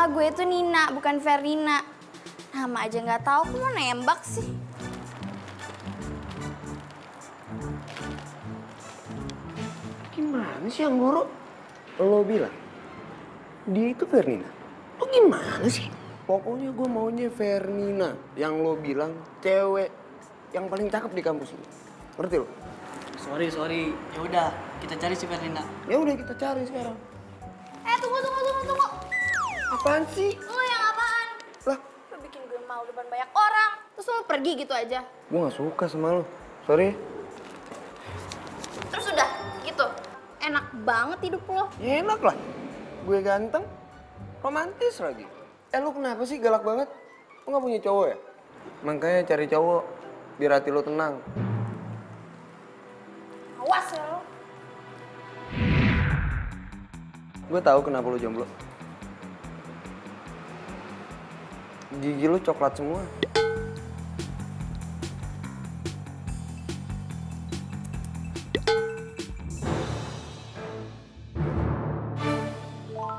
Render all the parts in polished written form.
Gue itu Nina, bukan Fernina. Nama aja nggak tahu, kok mau nembak sih? Gimana sih yang guru? Lo bilang dia itu Fernina. Lo gimana sih? Pokoknya gue maunya Fernina. Yang lo bilang cewek yang paling cakep di kampus ini. Ngerti lo? Sorry. Ya udah, kita cari si Fernina. Ya udah kita cari sekarang. Tunggu. Apaan sih? Lo yang apaan? Lah, Lo bikin gue malu depan banyak orang. Terus lo pergi gitu aja. gue gak suka sama lo. Sorry. Terus udah, gitu. Enak banget hidup lo. Ya enak lah. Gue ganteng, romantis lagi. Lo kenapa sih galak banget? Lo gak punya cowok ya? Makanya cari cowok biar hati lo tenang. Awas ya lo. Gue tahu kenapa lo jomblo. Gigi lo coklat semua.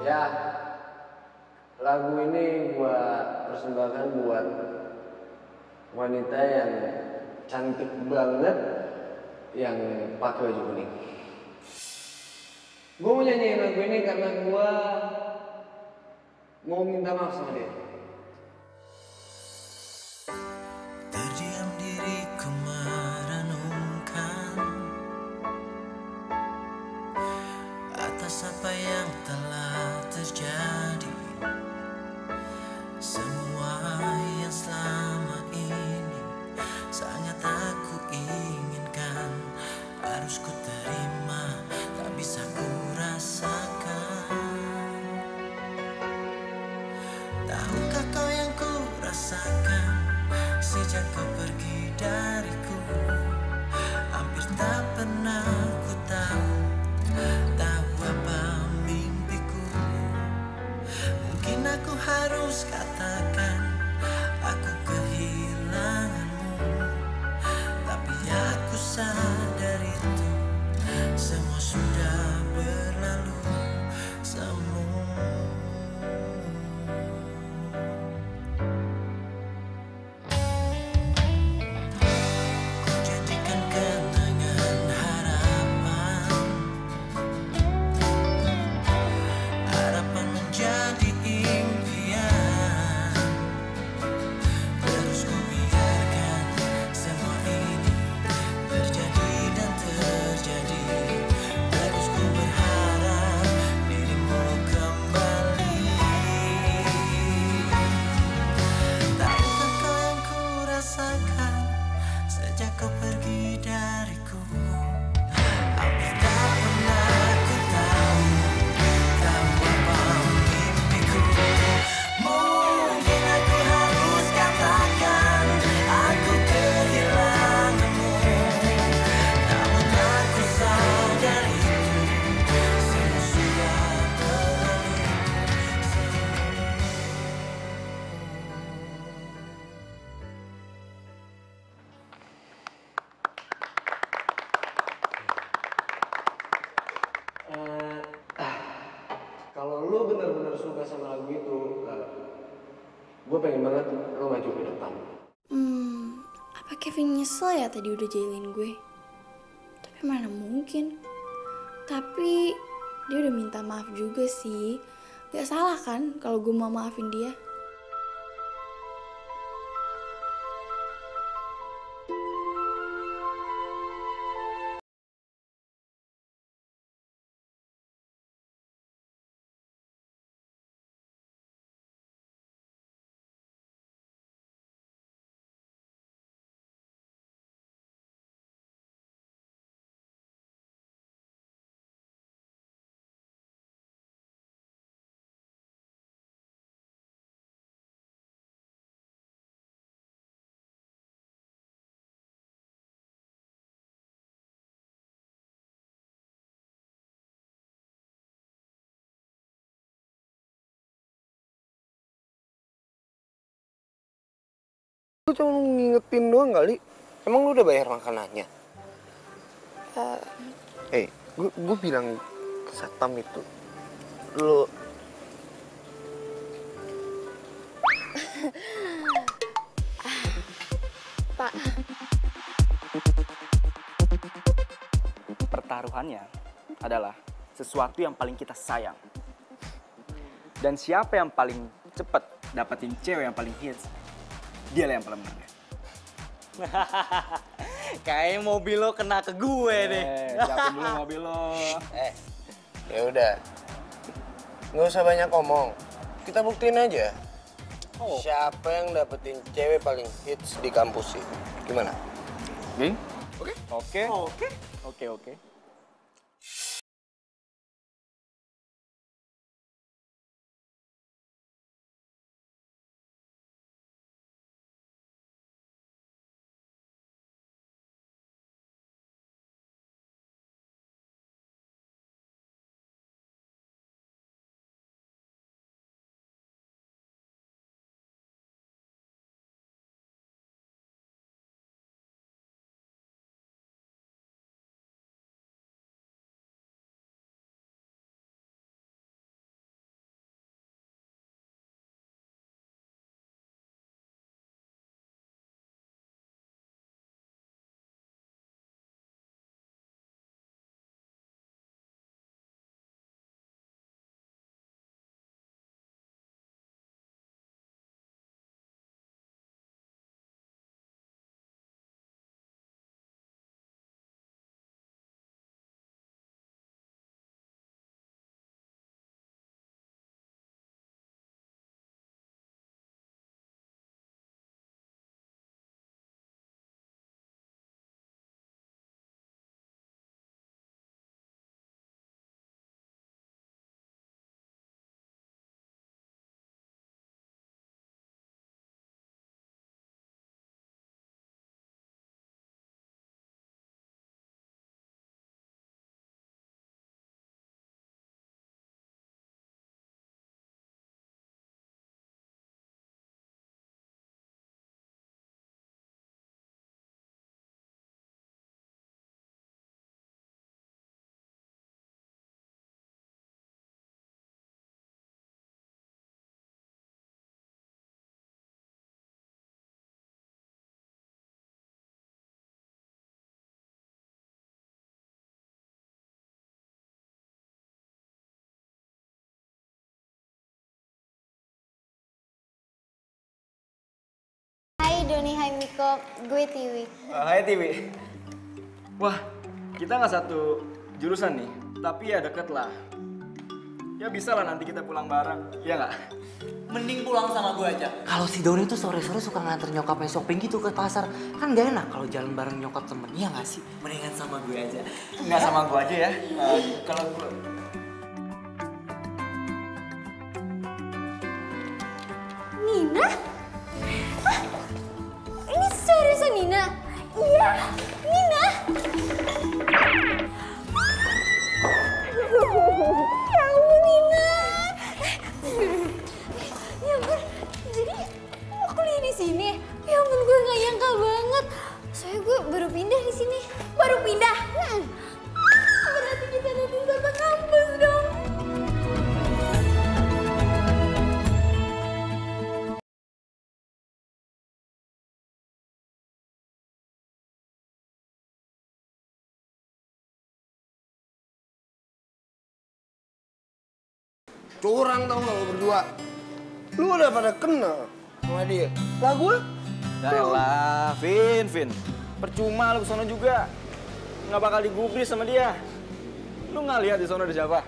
Ya, lagu ini gue persembahkan buat wanita yang cantik banget yang pakai baju kuning. Gue mau nyanyiin lagu ini karena gue mau minta maaf sama dia. Terdiam diriku merenungkan atas apa yang telah terjadi. Semua yang selama ini sangat aku inginkan, harus ku terima, tak bisa ku rasakan. Tahukah kau yang ku rasakan sejak kau pergi dariku? Hampir tak pernah ku tahu apa mimpiku. Mungkin aku harus katakan aku kehilanganmu, tapi aku sadar itu semua sudah berlalu semua. Ku jadikan kenangan harapan, harapan menjadi impian. Terus ku biarkan semua ini terjadi dan terjadi. Terus ku berharap dirimu kembali. Tahukah kau yang ku rasakan sejak kau pergi dariku? Hampir tak pernah ku tahu apa mimpiku. Mungkin aku harus katakan aku kehilanganmu, namun aku sadar itu semua sudah berlalu. Kalau lo benar-benar suka sama lagu itu, gue pengen banget lo maju ke depan. Apa Kevin nyesel ya tadi udah jahilin gue? Tapi mana mungkin. Tapi dia udah minta maaf juga sih. Gak salah kan kalau gue mau maafin dia? Lu cuma ngingetin doang kali. Emang lu udah bayar makanannya? gue bilang ke satpam itu, lu Pak, Pertaruhannya adalah sesuatu yang paling kita sayang. Dan siapa yang paling cepet dapetin cewek yang paling hits, dia lah yang paling menang. Kayaknya mobil lo kena ke gue deh. Siapin dulu mobil lo. Ya udah. Nggak usah banyak ngomong. Kita buktiin aja. Siapa yang dapetin cewek paling hits di kampus ini? Gimana? Oke. Hai Doni, hai Miko, gue Tiwi. Hai Tiwi. Wah, kita nggak satu jurusan nih, tapi ya deket lah. Ya bisa lah nanti kita pulang bareng, ya nggak? Mending pulang sama gue aja. Kalau si Doni tuh sore-sore suka nganter nyokapnya shopping gitu ke pasar. Kan gak enak kalau jalan bareng nyokap temen, iya gak sih? Mendingan sama gue aja. Nggak sama gua aja ya. Kalau gua... Nina? Hah? Ini seriusan Nina? Iya, Nina! Ya ampun Nina! Ya ampun, jadi lo kuliah di sini? Ya ampun, gue gak nyangka banget. Soalnya gue baru pindah di sini. Baru pindah? Berarti kita nanti satu kampus dong. Curang tau gak lo berdua? Lu udah pada kenal sama dia. Lah gue? Ya elah, Vin. Percuma lu kesana juga. Nggak bakal digubris sama dia. Lu nggak lihat di sana ada siapa?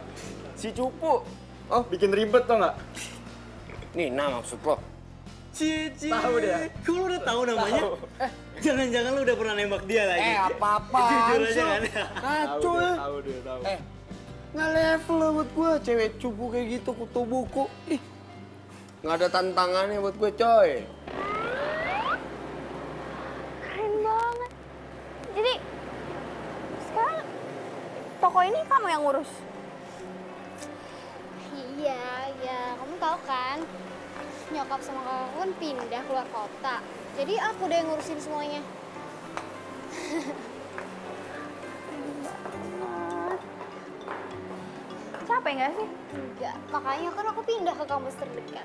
Si Cupu. Oh, bikin ribet tau nggak? Nina maksud lo? Cici. Tahu dia. Kok lu udah tahu namanya? Tahu. Jangan-jangan lu udah pernah nembak dia lagi. Apa-apaan Jujur aja sih? kan? Kacau ya. Tahu dia. Nggak level lah buat gue. Cewek cupu kayak gitu, kutu buku. Ih, nggak ada tantangannya buat gue coy. Keren banget. Jadi sekarang toko ini kamu yang ngurus? Iya, kamu tahu kan? Nyokap sama kakak kan pindah keluar kota. Jadi aku deh yang ngurusin semuanya. Keren banget. Capek nggak sih? Enggak, makanya kan aku pindah ke kampus terdekat.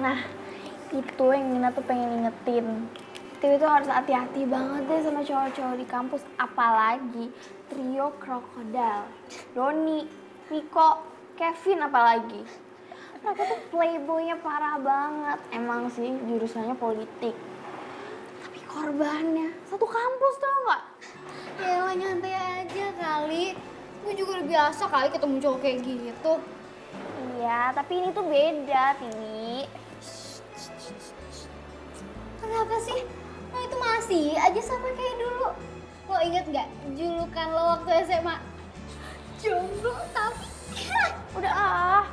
Nah, itu yang Nina tuh pengen ingetin. Tiwi tuh harus hati-hati banget deh sama cowok-cowok di kampus. Apalagi trio krokodil. Doni, Niko, Kevin apalagi. Mereka tuh playboynya parah banget. Emang sih jurusannya politik. Tapi korbannya satu kampus tau gak? Yalah nyantai aja kali. Gue juga udah biasa kali ketemu cowok kayak gitu. Iya, tapi ini tuh beda, Tiwi. Kenapa sih? Lo itu masih aja sama kayak dulu. Lo inget gak julukan lo waktu SMA? Jomblo tapi... Udah.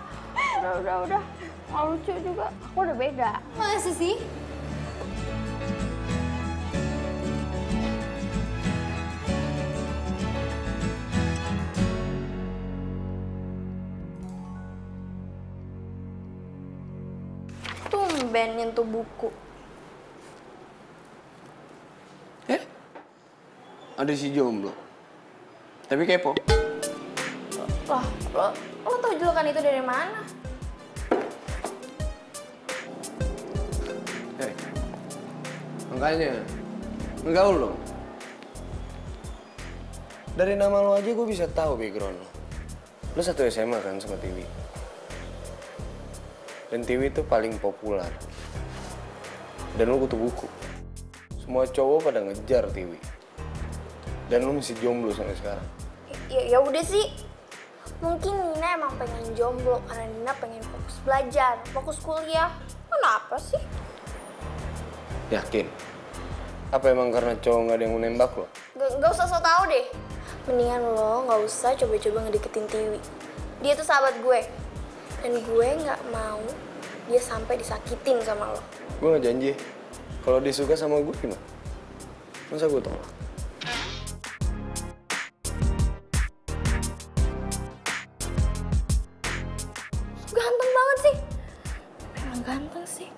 Nggak lucu juga. Aku udah beda. Masa sih? Tumben nyentuh buku. Ada si jomblo. Tapi kepo. Loh, lo tau julukan itu dari mana? Makanya, enggak lo. Dari nama lo aja gue bisa tahu background lo. Lo satu SMA kan sama Tiwi. Dan Tiwi itu paling populer. Dan lo kutu buku. Semua cowok pada ngejar Tiwi. Dan lo masih jomblo sampai sekarang. Ya udah sih. Mungkin Nina emang pengen jomblo karena Nina pengen fokus belajar, fokus kuliah. Kenapa sih? Yakin? Apa emang karena cowok nggak ada yang mau nembak lo? Gak usah so tau deh. Mendingan lo gak usah coba-coba ngedeketin Tiwi. Dia tuh sahabat gue. Dan gue gak mau dia sampai disakitin sama lo. Gue nggak janji. Kalau dia suka sama gue gimana? Masa gue tolak? Ganteng banget sih. Emang ganteng sih.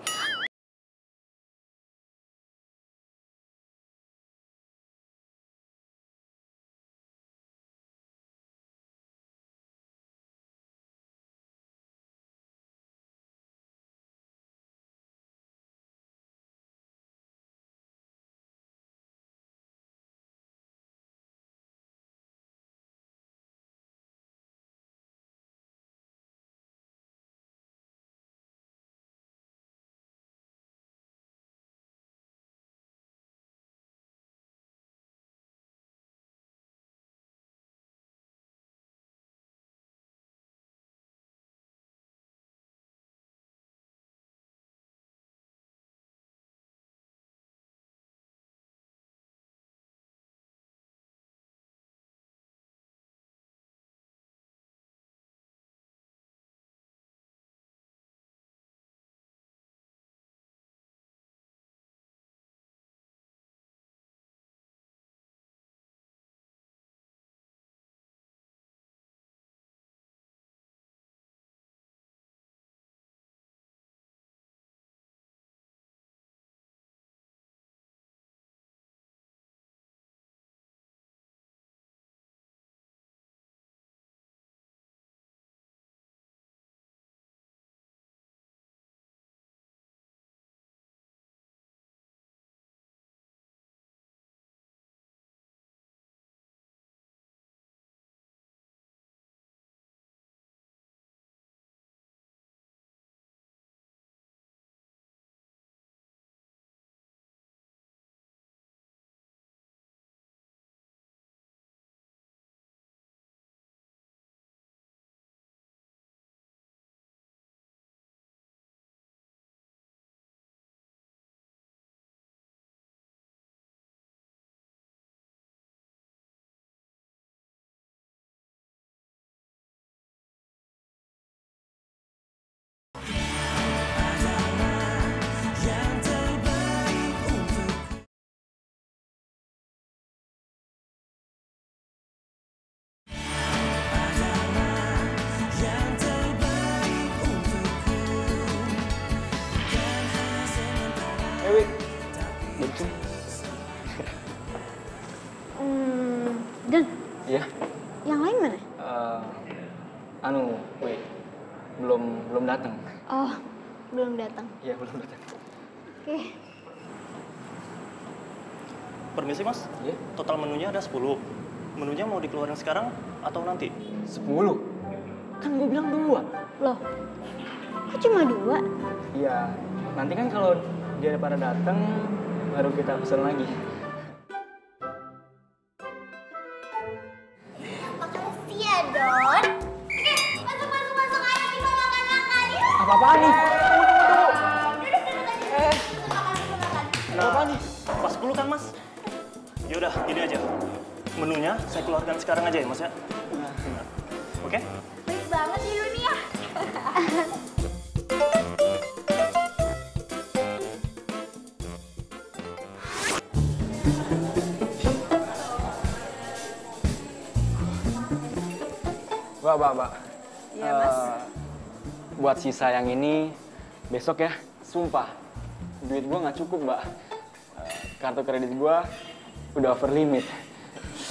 Wih, betul. Dan Iya. yang lain mana? Wait, belum datang. Oh, Belum datang. Iya, belum datang. Oke. Permisi mas, Iya? total menunya ada 10. Menunya mau dikeluarin sekarang atau nanti? 10. Kan gue bilang 2. Loh, kok cuma 2? Iya, nanti kan kalau dia pada datang baru kita pesen lagi. Makasih ya, Don. Oke, masuk. Ayo kita makan-makan. Yuk. Apa-apaan nih? Nah, pas 10 kan mas? Yaudah, gini aja. Menunya saya keluarkan sekarang aja ya mas ya. Nah, oke? Baik banget sih lu nih ya. Mbak. Iya, Mas. Buat sisa yang ini, besok ya, sumpah. Duit gua nggak cukup, Mbak. Kartu kredit gua udah over limit.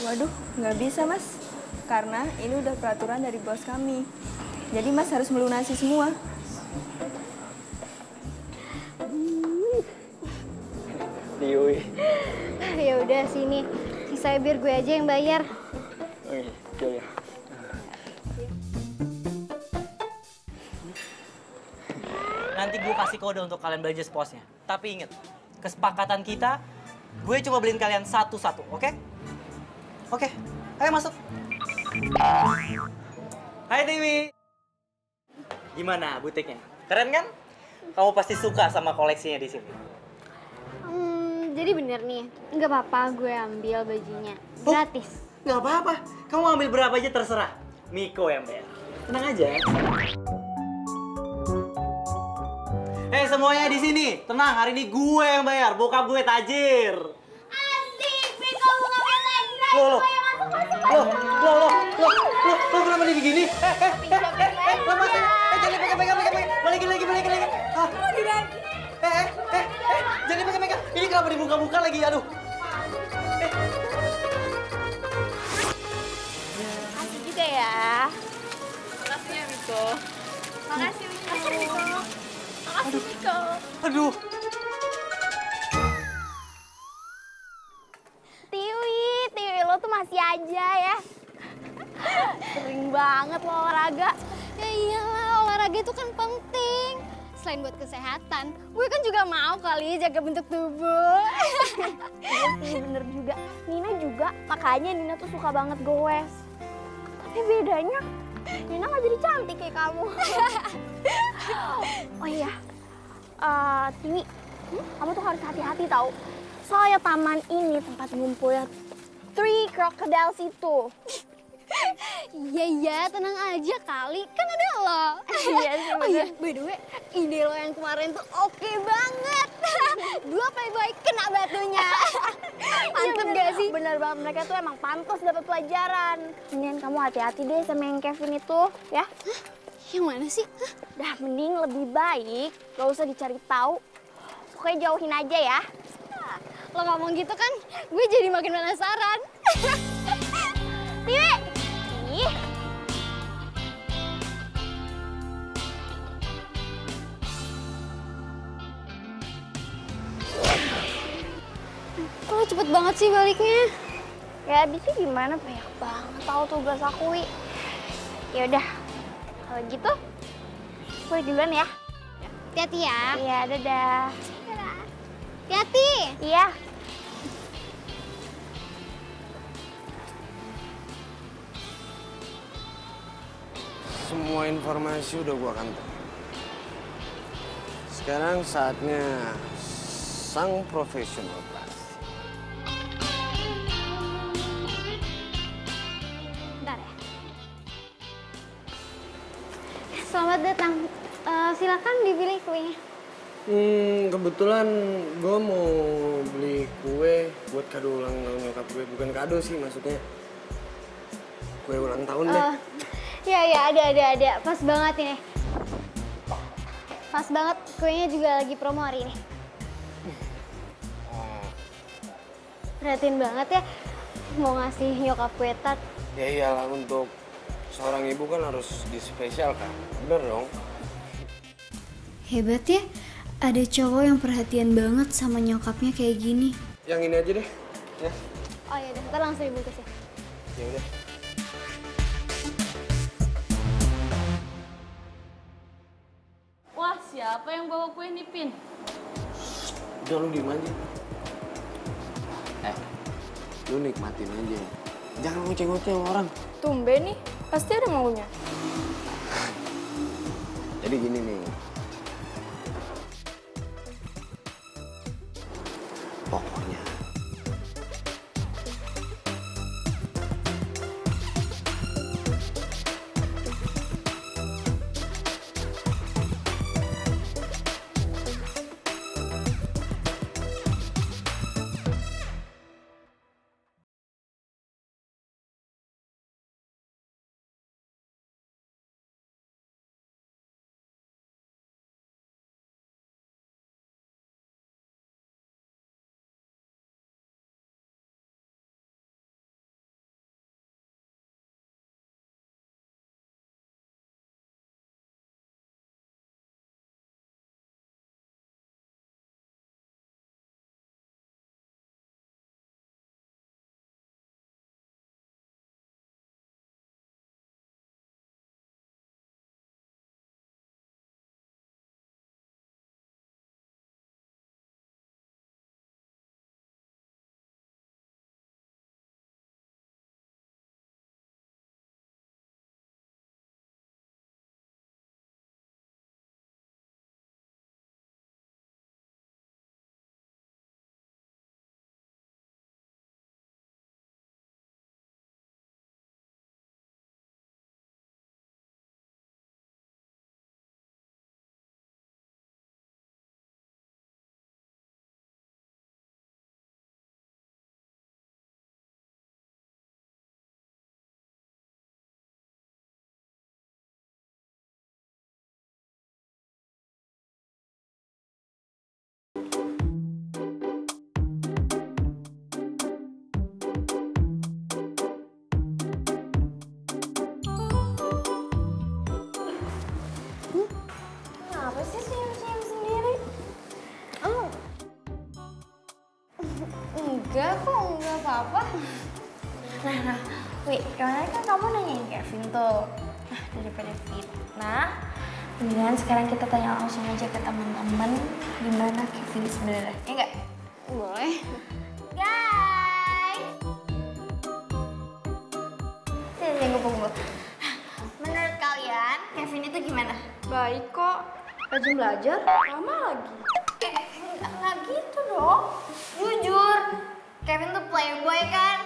Waduh, nggak bisa Mas. Karena ini udah peraturan dari bos kami. Jadi Mas harus melunasi semua. Tiwi. Ya udah sini, sisanya biar gue aja yang bayar. Oke, ya. Nanti gue kasih kode untuk kalian belanja sepuasnya. Tapi inget, kesepakatan kita, gue coba beliin kalian satu-satu, oke? Oke, ayo masuk. Hai Dewi. Gimana butiknya? Keren kan? Kamu pasti suka sama koleksinya di sini. Jadi bener nih, nggak apa-apa gue ambil bajunya. Gratis. Nggak apa-apa, kamu ambil berapa aja terserah. Miko yang bayar. Tenang aja. Semuanya di sini, tenang. Hari ini gue yang bayar. Bokap gue tajir. Asik, Miko buka lagi. Loh, kenapa dia begini? Lepas, jangan pegang. Balikin lagi. Jangan pegang. Ini kenapa dibuka-buka lagi, aduh. Asik juga ya. Makasih ya, Miko. Makasih, Miko. Makasih, Miko. Aduh. Tiwi, lo tuh masih aja ya. Sering banget lo olahraga. Ya iyalah, olahraga itu kan penting. Selain buat kesehatan, gue kan juga mau kali jaga bentuk tubuh. Iya sih, bener juga. Nina juga, makanya Nina tuh suka banget goes. Tapi bedanya, Nina nggak jadi cantik kayak kamu. Oh iya, Tiwi, kamu tuh harus hati-hati tau. Soalnya taman ini tempat ngumpulnya 3 crocodiles itu. Iya, tenang aja kali. Kan ada lo. Iya sih, oh iya, by the way, ide lo yang kemarin tuh oke banget. 2 playboy kena batunya. Mantep gak sih? Bener banget, mereka tuh emang pantas dapat pelajaran. Mendingan kamu hati-hati deh sama yang Kevin itu, ya. Yang mana sih? Dah, mending lebih baik gak usah dicari tahu. Pokoknya jauhin aja ya. Lo ngomong gitu kan, gue jadi makin penasaran. Tiwi! Ih. Kok lo cepet banget sih baliknya? Ya abisnya gimana, banyak banget tahu tugas aku, Wi. Ya udah, kalau gitu, gue duluan ya. Hati-hati ya. Iya, dadah. Hati-hati. Iya. Semua informasi udah gua kantor. Sekarang saatnya sang profesional kelas. Bentar ya. Selamat datang. Silakan dipilih kuenya. Kebetulan gue mau beli kue buat kado ulang tahun nyokap gue. Bukan kado sih, maksudnya kue ulang tahun deh. Ya, ada. Pas banget ini. Pas banget, kuenya juga lagi promo hari ini. Perhatiin banget ya, mau ngasih nyokap kue tart. Ya iyalah, untuk seorang ibu kan harus dispesialkan. Bener dong? Hebat ya, ada cowok yang perhatian banget sama nyokapnya kayak gini. Yang ini aja deh. Ya. Oh iya, ntar langsung dibungkus ya. Ya udah. Wah, siapa yang bawa kue nih, Pin? Udah lu diem aja. Lu nikmatin aja. Jangan ngoceh-ngoceh sama orang. Tumben nih, pasti ada maunya. Jadi gini nih. Pokoknya Kenapa sih senyum-senyum sendiri? Oh. Enggak kok, enggak apa-apa. Nah, Wi, kemarin kan kamu nanyain Kevin tuh. Nah, daripada fitnah, mendingan sekarang kita tanya langsung aja ke teman-teman gimana Kevin sebenarnya. Ya enggak? Boleh. Guys! Sini, kumpul-kumpul. Menurut kalian, Kevin itu gimana? Baik kok, rajin belajar, lama lagi. Nggak gitu dong. Jujur, Kevin tuh playboy kan?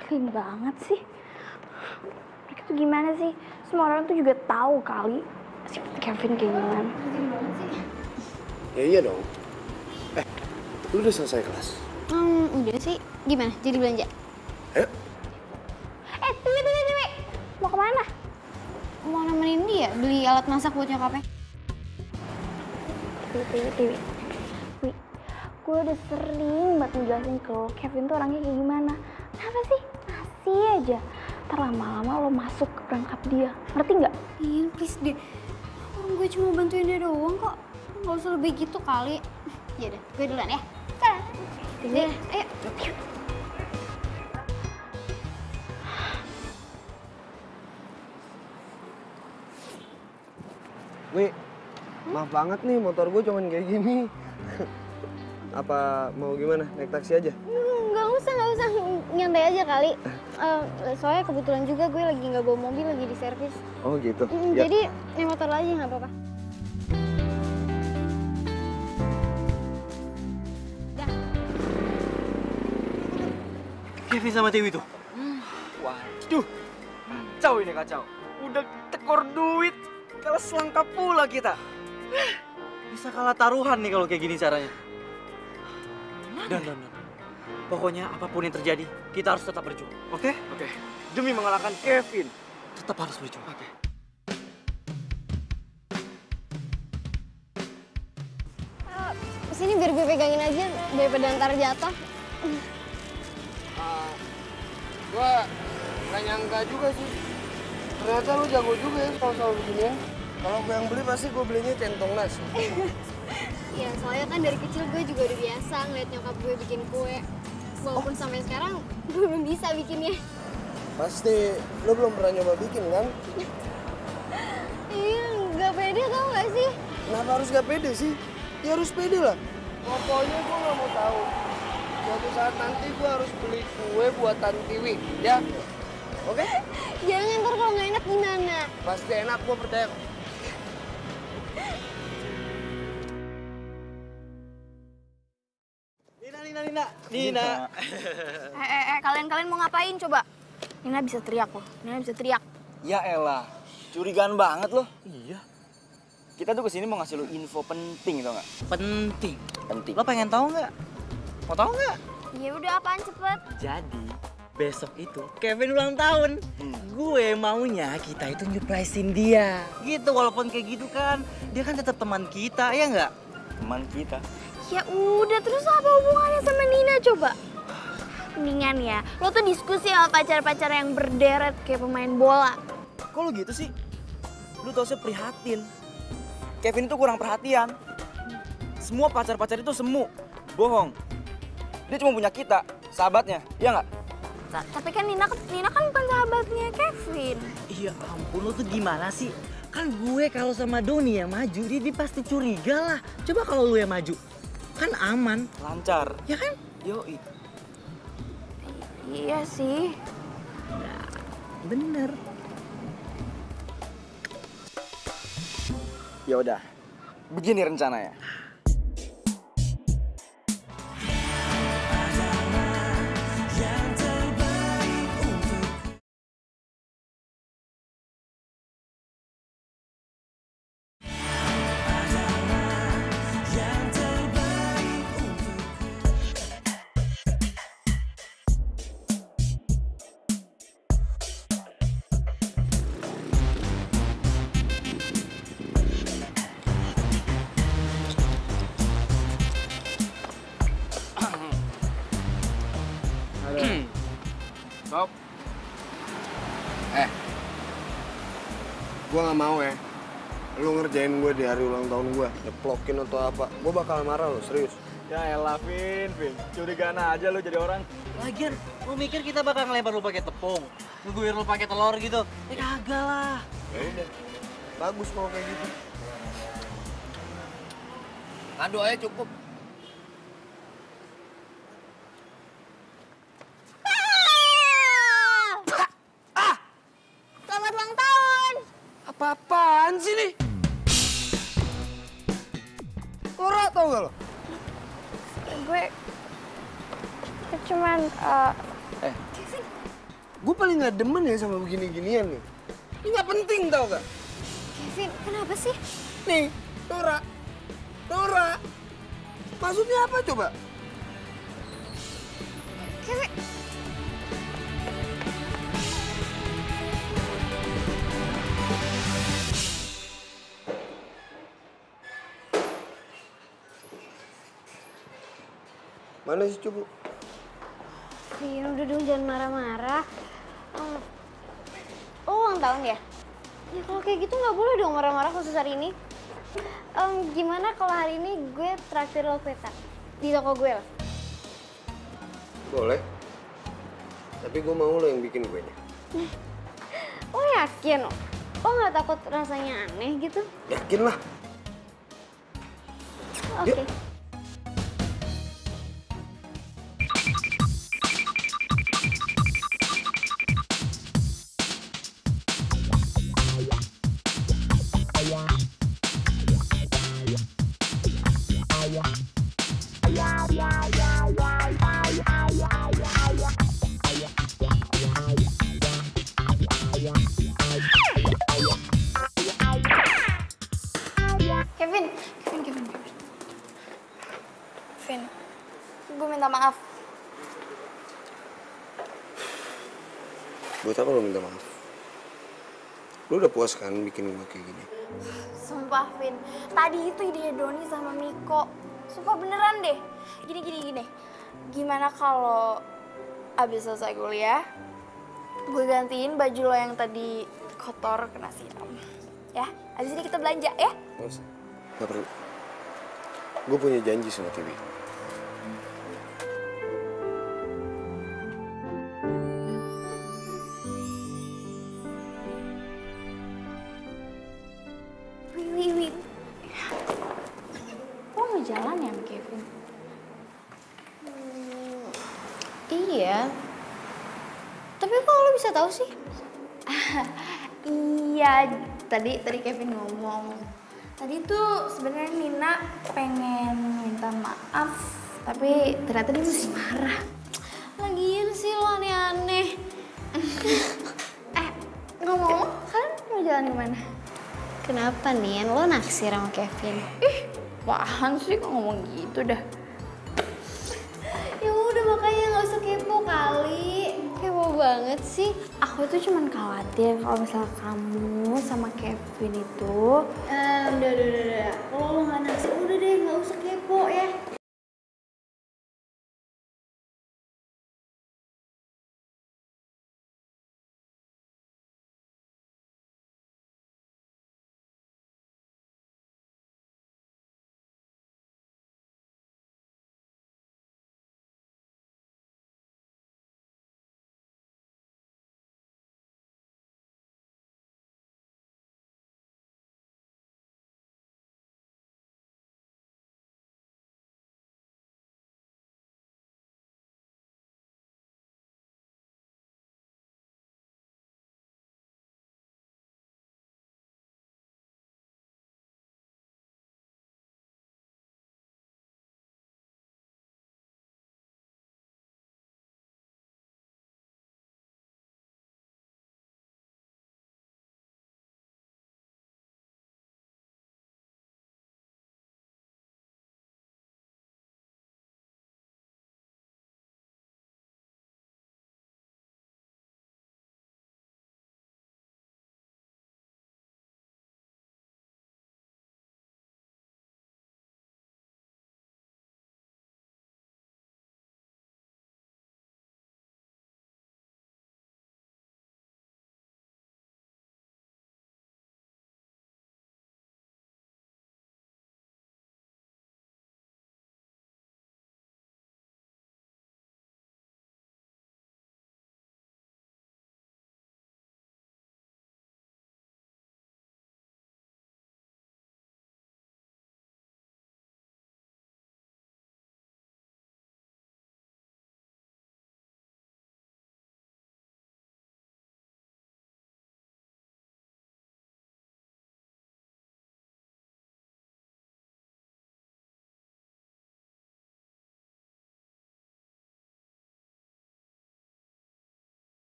Clean banget sih. Mereka tuh gimana sih? Semua orang tuh juga tahu kali si Kevin kayak gimana. ya iya dong. Lu udah selesai kelas? Udah sih. Gimana? Jadi belanja? Ayo. Tunggu. Mau kemana? Mau nemenin dia beli alat masak buat nyokapnya. Tiwi. Wi, gue udah sering banget ngejelasin ke lo, Kevin tuh orangnya kayak gimana. Kenapa sih? Masih aja. Ntar lama-lama lo masuk ke perangkap dia. Ngerti nggak? Iya, please deh. Orang gue cuma bantuin dia doang kok. Gak usah lebih gitu kali. Yaudah, gue duluan ya. Sekarang. Ayo. Wi, maaf banget nih motor gue cuman kayak gini. Apa mau gimana? Naik taksi aja? Nggak usah. Nyantai aja kali. Soalnya kebetulan juga gue lagi nggak bawa mobil, lagi di servis. Oh gitu? Ya. Jadi naik motor aja nggak apa-apa. Kevin sama Dewi tuh. Waduh, kacau ini kacau. Udah tekor duit, kalah selangkap pula kita. Bisa kalah taruhan nih kalau kayak gini caranya. Dan. Pokoknya apapun yang terjadi, kita harus tetap berjuang, oke? Oke, demi mengalahkan Kevin. Tetap harus berjuang. Oke. Sini biar gue pegangin aja daripada ntar jatuh. Gue nggak nyangka juga sih. Ternyata lu jago juga ya soal beginian. Kalau gue yang beli pasti gue belinya centong nasi. Ya soalnya kan dari kecil gue juga udah biasa ngeliat nyokap gue bikin kue. Walaupun sampai sekarang gue belum bisa bikinnya. Pasti lu belum pernah nyoba bikin kan? Iya, nggak pede tau gak sih? Kenapa harus gak pede sih? Ya harus pede lah. Pokoknya gue gak mau tahu. Suatu saat nanti gue harus beli kue buatan Tiwi, ya? Oke? Jangan, ntar kalau nggak enak gimana? Pasti enak, gue percaya. Nina. Kalian mau ngapain coba? Nina bisa teriak loh, Nina bisa teriak. Ya elah, curigaan banget loh. Iya. Kita tuh kesini mau ngasih lo info penting tau nggak? Penting. Penting. Lo pengen tahu nggak? Mau tahu nggak? Ya udah apaan cepet? Jadi besok itu Kevin ulang tahun. Gue maunya kita itu nyuprisein dia. Gitu walaupun kayak gitu kan, dia kan tetap teman kita, ya nggak? Teman kita. Ya udah, terus apa hubungannya sama Nina coba? Mendingan ya, lo tuh diskusi sama pacar-pacar yang berderet kayak pemain bola. Kok lo gitu sih? Lu tau saya prihatin. Kevin itu kurang perhatian. Semua pacar-pacar itu semu. Bohong. Dia cuma punya kita, sahabatnya. Iya nggak? Tapi kan Nina kan bukan sahabatnya Kevin. Iya ampun, lo tuh gimana sih? Kan gue kalau sama Doni yang maju, dia pasti curiga lah. Coba kalau lu yang maju, kan aman. Lancar. Ya kan? Yoi. Iya sih. Bener. Ya udah, begini rencananya. Stop. Gue gak mau ya. Lu ngerjain gue di hari ulang tahun gue. Nyeplokin atau apa. Gue bakal marah lo, serius. Ya elah, Vin. Curigaan aja lu jadi orang. Lagian, lu mikir kita bakal ngelempar lu pakai tepung? Ngeguir lu pakai telur gitu? Ya kagak lah. Ya udah. Bagus kalau kayak gitu. Ngadu aja cukup. Selamat ulang tahun! Apa-apaan sih nih? Norak tau gak lo? Gue cuman Gue paling gak demen ya sama begini-ginian nih. Ini gak penting tau gak? Kevin, kenapa sih? Nih, Nora. Maksudnya apa coba? Kevin, Mana sih Cupu? Vin, udah dong jangan marah-marah. Oh, ulang tahun ya? Ya kalau kayak gitu nggak boleh dong marah-marah khusus hari ini. Gimana kalau hari ini gue traktir lo kue-tart di toko gue lah? Boleh. Tapi gue mau lo yang bikin kuenya. Lo yakin? Lo nggak takut rasanya aneh gitu? Yakin lah. Oke. Vin, gue minta maaf. Buat apa lo minta maaf? Lo udah puas kan bikin gue kayak gini? Sumpah, Vin. Tadi itu ide Doni sama Miko. Sumpah beneran deh. Gini. Gimana kalau abis selesai kuliah, gue gantiin baju lo yang tadi kotor kena siram. Ya, abis ini kita belanja ya? Nggak usah, nggak perlu. Gue punya janji sama Tiwi. Wi. Lo mau jalan ya sama Kevin? Iya. Tapi kok lo bisa tahu sih? Iya, tadi Kevin ngomong. Tadi tuh sebenarnya Nina pengen minta maaf, tapi ternyata dia masih marah. Lagian sih lo aneh-aneh. Ngomong, kalian mau jalan kemana? Kenapa nih? Lo naksir sama Kevin? Apaan sih kok ngomong gitu dah? Ya udah makanya nggak usah kepo kali. Kepo banget sih. Aku tuh cuman khawatir kalau misalnya kamu sama Kevin itu Udah. Kalau lo nggak naksir, udah deh nggak usah kepo ya.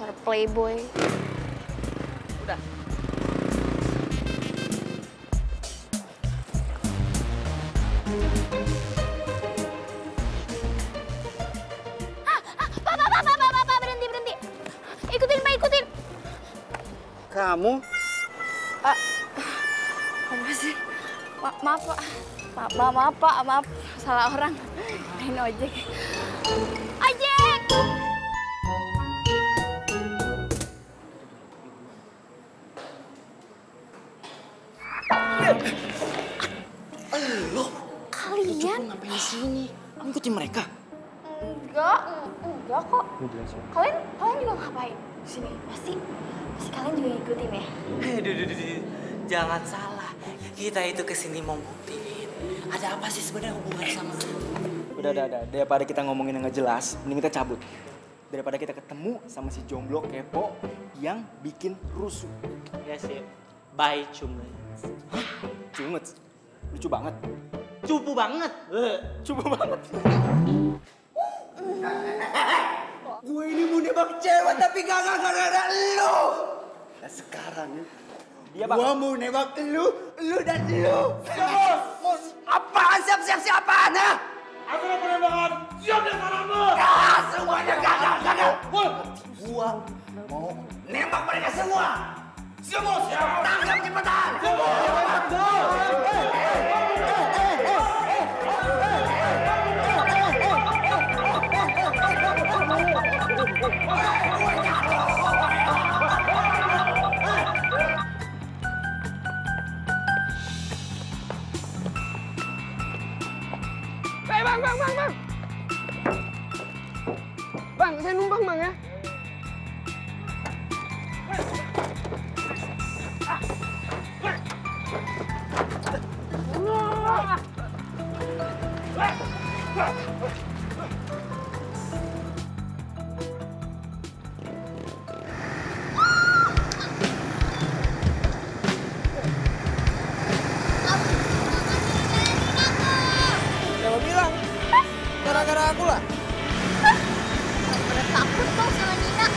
Suara playboy. Udah. Pak, berhenti. Ikutin, Pak, ikutin. Kamu? Apa sih? Maaf, Pak. Maaf. Salah orang. Ini ojek. Ojek! kalian? Ngapain di sini? Ngikutin mereka. Enggak kok. Kalian juga ngapain di sini? Pasti kalian juga ngikutin ya? Jangan salah. Kita itu kesini mau buktiin. Ada apa sih sebenarnya hubungan sama Udah. Daripada kita ngomongin yang nggak jelas, mending kita cabut. Daripada kita ketemu sama si jomblo kepo yang bikin rusuh. Ya sih. Bye cuma. Cunget. Lucu banget. Cupu banget. Cupu banget. Gue ini mau nembak cewek tapi gak ada lu. Nah sekarang Dia gue mau nembak lu dan lu. Apaan siap-apaan ha? Aku mau penembakan. Siap dan salahmu. Semuanya gagal. Gua mau nembak mereka semua. Semua siap. Tangkap cepetan. Bang. Bang, saya numpang bang ya. Siapa bilang? Gara-gara aku lah. Pada takut kok sama Nina.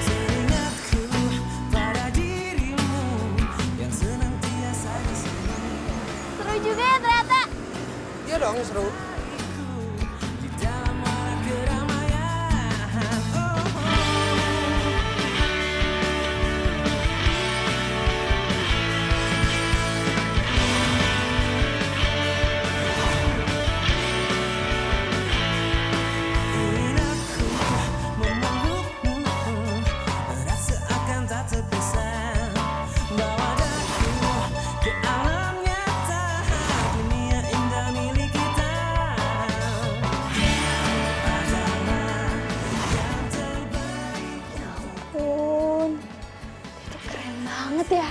Teringatku pada dirimu yang senantiasa di sini. Seru juga ya ternyata. Iya dong seru. Di dalam warak keramaian. Oh. Ingin aku memelukmu, rasa akan tak terpisah. Bawa daku ke alam nyata, dunia indah milik kita. Adalah yang terbaik. Ampun, itu keren banget ya.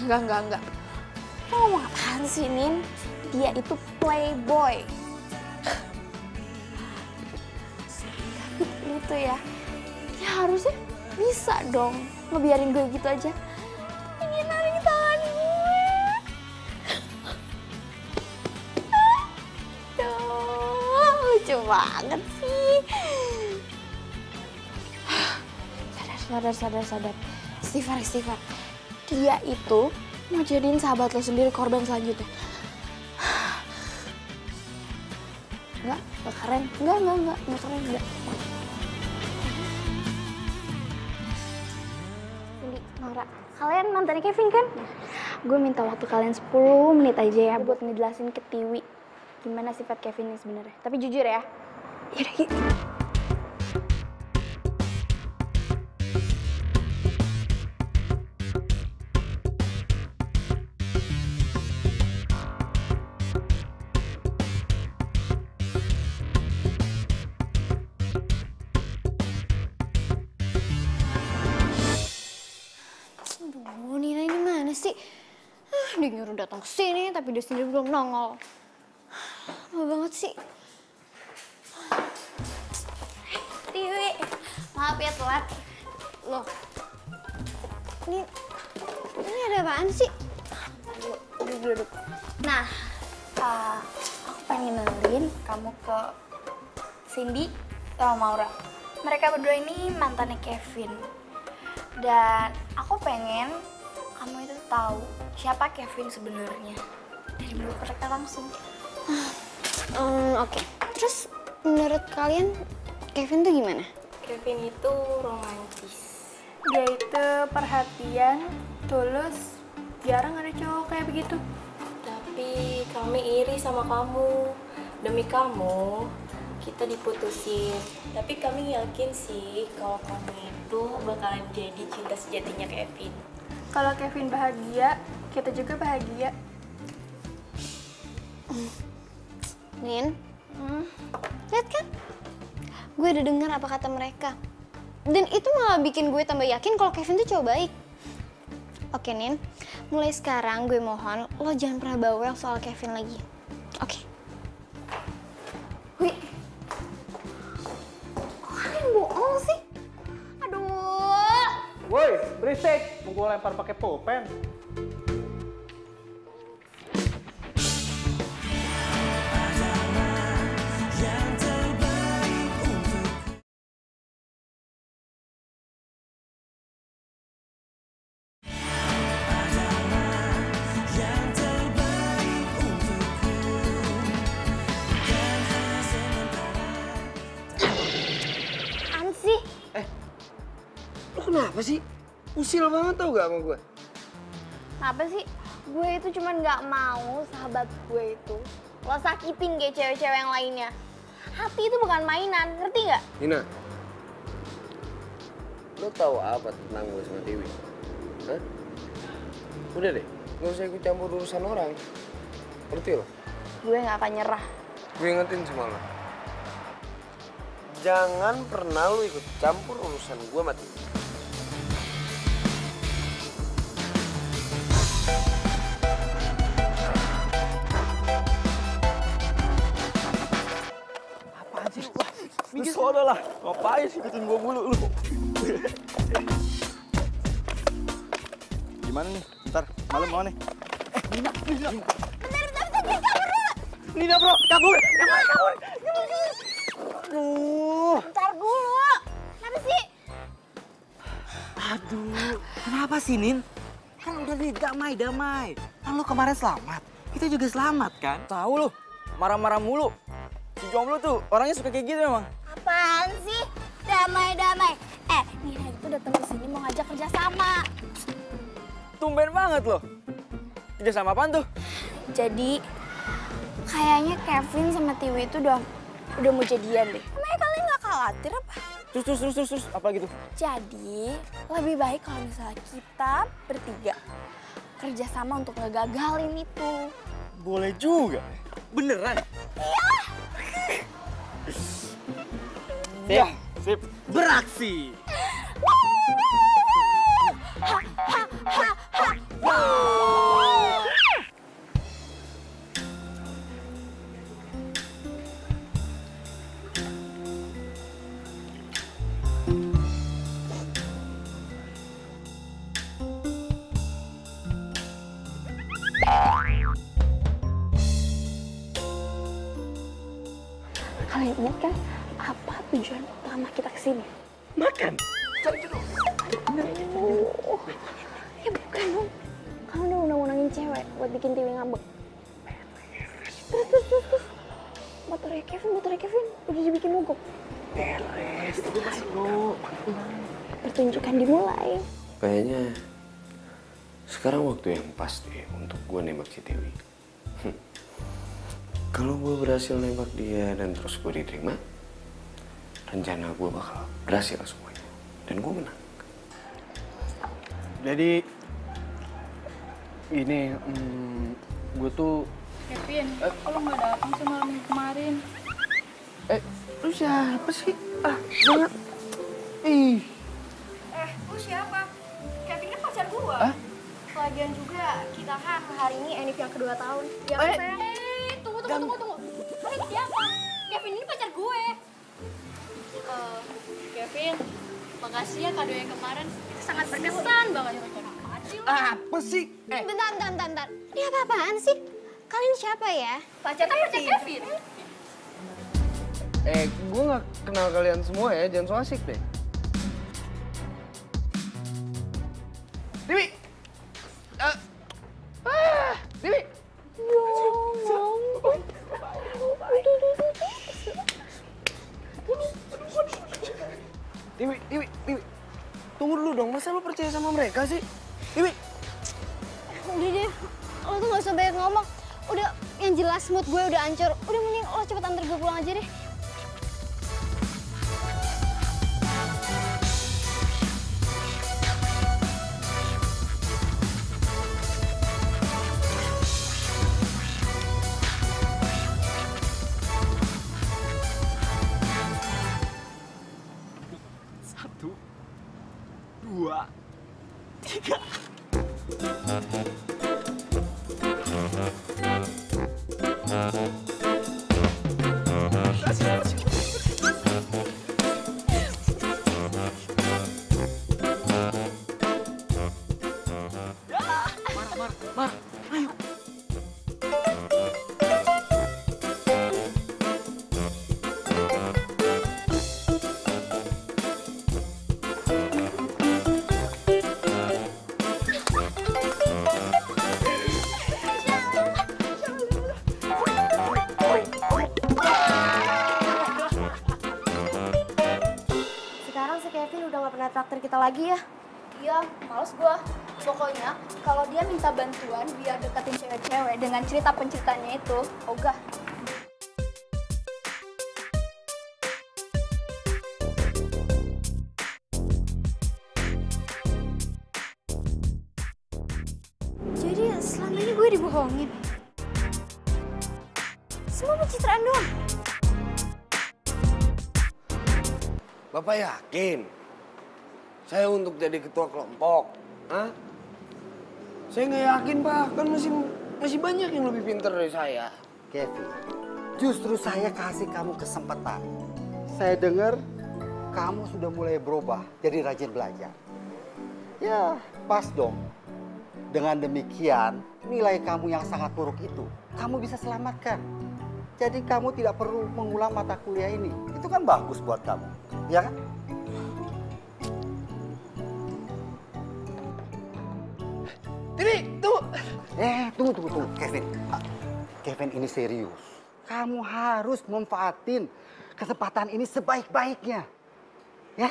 Enggak. Lo ngomong apaan sih, Nin? Dia itu playboy. Tapi lu tuh ya harusnya bisa dong ngebiarin gue gitu aja. Ingin narik tangan gue. Aduh, lucu banget sih. Sadar. Istighfar. Dia itu mau jadiin sahabat lo sendiri korban selanjutnya. Enggak keren. Enggak keren. Cindy, Nora, kalian mantannya Kevin kan? Gue minta waktu kalian 10 menit aja ya buat ngejelasin ke Tiwi gimana sifat Kevin ini sebenarnya. Tapi jujur ya. Yaudah, yuk. Aduh, Nina ini mana sih? Dia nyuruh datang ke sini, tapi dia sendiri belum nongol. Lama banget sih. Tiwi, maaf ya telat. Loh, ini ada apaan sih? Duduk. Nah, aku pengen kenalin kamu ke Cindy sama Maura. Mereka berdua ini mantannya Kevin. Dan aku pengen kamu itu tahu siapa Kevin sebenarnya dari mulut mereka langsung. Oke. Terus menurut kalian Kevin tuh gimana? Kevin itu romantis. Dia itu perhatian, tulus, jarang ada cowok kayak begitu. Tapi kami iri sama kamu. Demi kamu, kita diputusin. Tapi kami yakin sih kalau kamu itu bakalan jadi cinta sejatinya Kevin. Kalau Kevin bahagia, kita juga bahagia. Nin, lihat kan? Gue udah dengar apa kata mereka. Dan itu malah bikin gue tambah yakin kalau Kevin tuh cowok baik. Oke, Nin. Mulai sekarang gue mohon lo jangan pernah bawel soal Kevin lagi. Oke. Wih, kok kalian bohong sih? Aduh. Woi, berisik. Mau gue lempar pakai pulpen. Kenapa sih? Usil banget tau gak sama gue? Kenapa sih? Gue itu cuman gak mau sahabat gue itu lo sakitin kayak cewek-cewek yang lainnya. Hati itu bukan mainan, ngerti gak? Nina, lo tahu apa tentang gue sama Dewi? Hah? Udah deh, gak usah ikut campur urusan orang. Ngerti lo? Gue gak akan nyerah. Gue ingetin sama lo. Jangan pernah lo ikut campur urusan gue sama Dewi. Lu sono lah, ngapain sih ikutin gua mulu lu? Gimana nih? Ntar malam mau nih? Bentar, kabur dulu! Nina bro, kabur! Kabur! Aduh. Bentar dulu! Kenapa sih? Aduh, kenapa sih, Nin? Kan udah damai. Kan lu kemarin selamat, kita juga selamat kan? Tahu lu, marah-marah mulu. Si jomblo tuh orangnya suka kayak gitu emang. Apaan sih? Damai. Nina itu datang ke sini mau ngajak kerja sama. Tumben banget loh. Kerja sama apaan tuh? Jadi, kayaknya Kevin sama Tiwi itu udah mau jadian deh. Emangnya kalian gak khawatir apa? Terus, apa gitu? Jadi, lebih baik kalau misalnya kita bertiga kerja sama untuk ngegagalin itu. Boleh juga. Beneran? Iya. Sip. Beraksi. Kalian ingat kan apa tujuan utama kita kesini? Makan. Ya bukan dong. Kamu udah undang-undangin cewek buat bikin Tiwi ngambek. Terus. Motornya Kevin udah dibikin mogok. Beres, itu masih lo. Pertunjukan dimulai. Kayaknya sekarang waktu yang pas deh untuk gue nembak si Dewi. Kalau gue berhasil nembak dia dan terus gue diterima, rencana gue bakal berhasil semuanya. Dan gue menang. Jadi, ini gue tuh... Kevin, kok lo nggak datang sih malam minggu kemarin? Lu siapa sih? Banget. Ih. Lu siapa? Kevin kan pacar gua. Lagian juga kita kan hari ini Enif yang kedua tahun. Ya kan sayang? Tunggu. Kalian siapa? Kevin ini pacar gue. Kevin, makasih ya kado yang kemarin. Itu sangat berkesan banget. Apa sih? Bentar. Ini apa-apaan sih? Kalian siapa ya? Pacar Kevin. Gue gak kenal kalian semua ya, jangan so asik deh. Dewi! Dewi! Dewi, tunggu dulu dong, masa lo percaya sama mereka sih? Dewi! Udah deh, lo tuh gak usah banyak ngomong. Udah, yang jelas mood gue udah hancur. Udah mending lo cepet antar gue pulang aja deh. 1, 2, 3. Mar, ayo. Sekarang si Kevin udah gak pernah traktir kita lagi ya? Iya, males gua. Pokoknya kalau dia minta bantuan biar deketin cewek-cewek dengan cerita penceritanya itu, ogah. Jadi selama ini gue dibohongin. Semua pencitraan doang. Bapak yakin saya untuk jadi ketua kelompok? Hah? Saya nggak yakin, Pak. Kan masih banyak yang lebih pintar dari saya. Kevin, justru saya kasih kamu kesempatan. Saya dengar kamu sudah mulai berubah jadi rajin belajar. Ya, pas dong. Dengan demikian, nilai kamu yang sangat buruk itu, kamu bisa selamatkan. Jadi kamu tidak perlu mengulang mata kuliah ini. Itu kan bagus buat kamu, ya kan? Ini, tunggu. Tunggu, Kevin. Kevin, ini serius. Kamu harus manfaatin kesempatan ini sebaik-baiknya. Ya?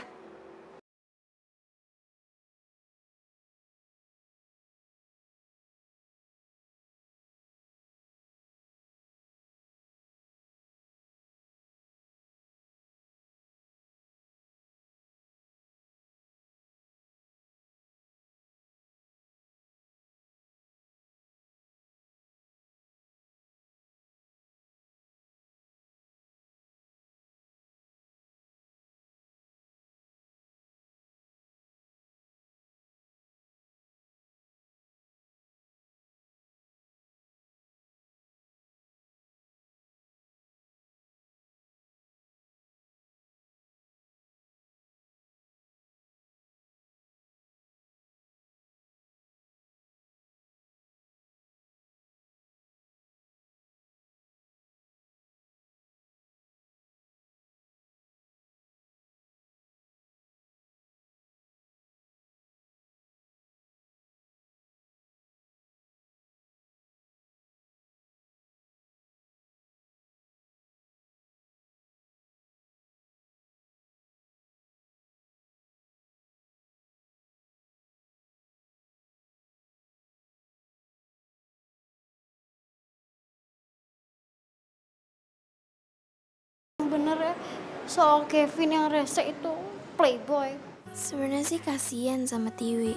Bener ya, soal Kevin yang rese itu playboy. Sebenarnya sih kasihan sama Tiwi.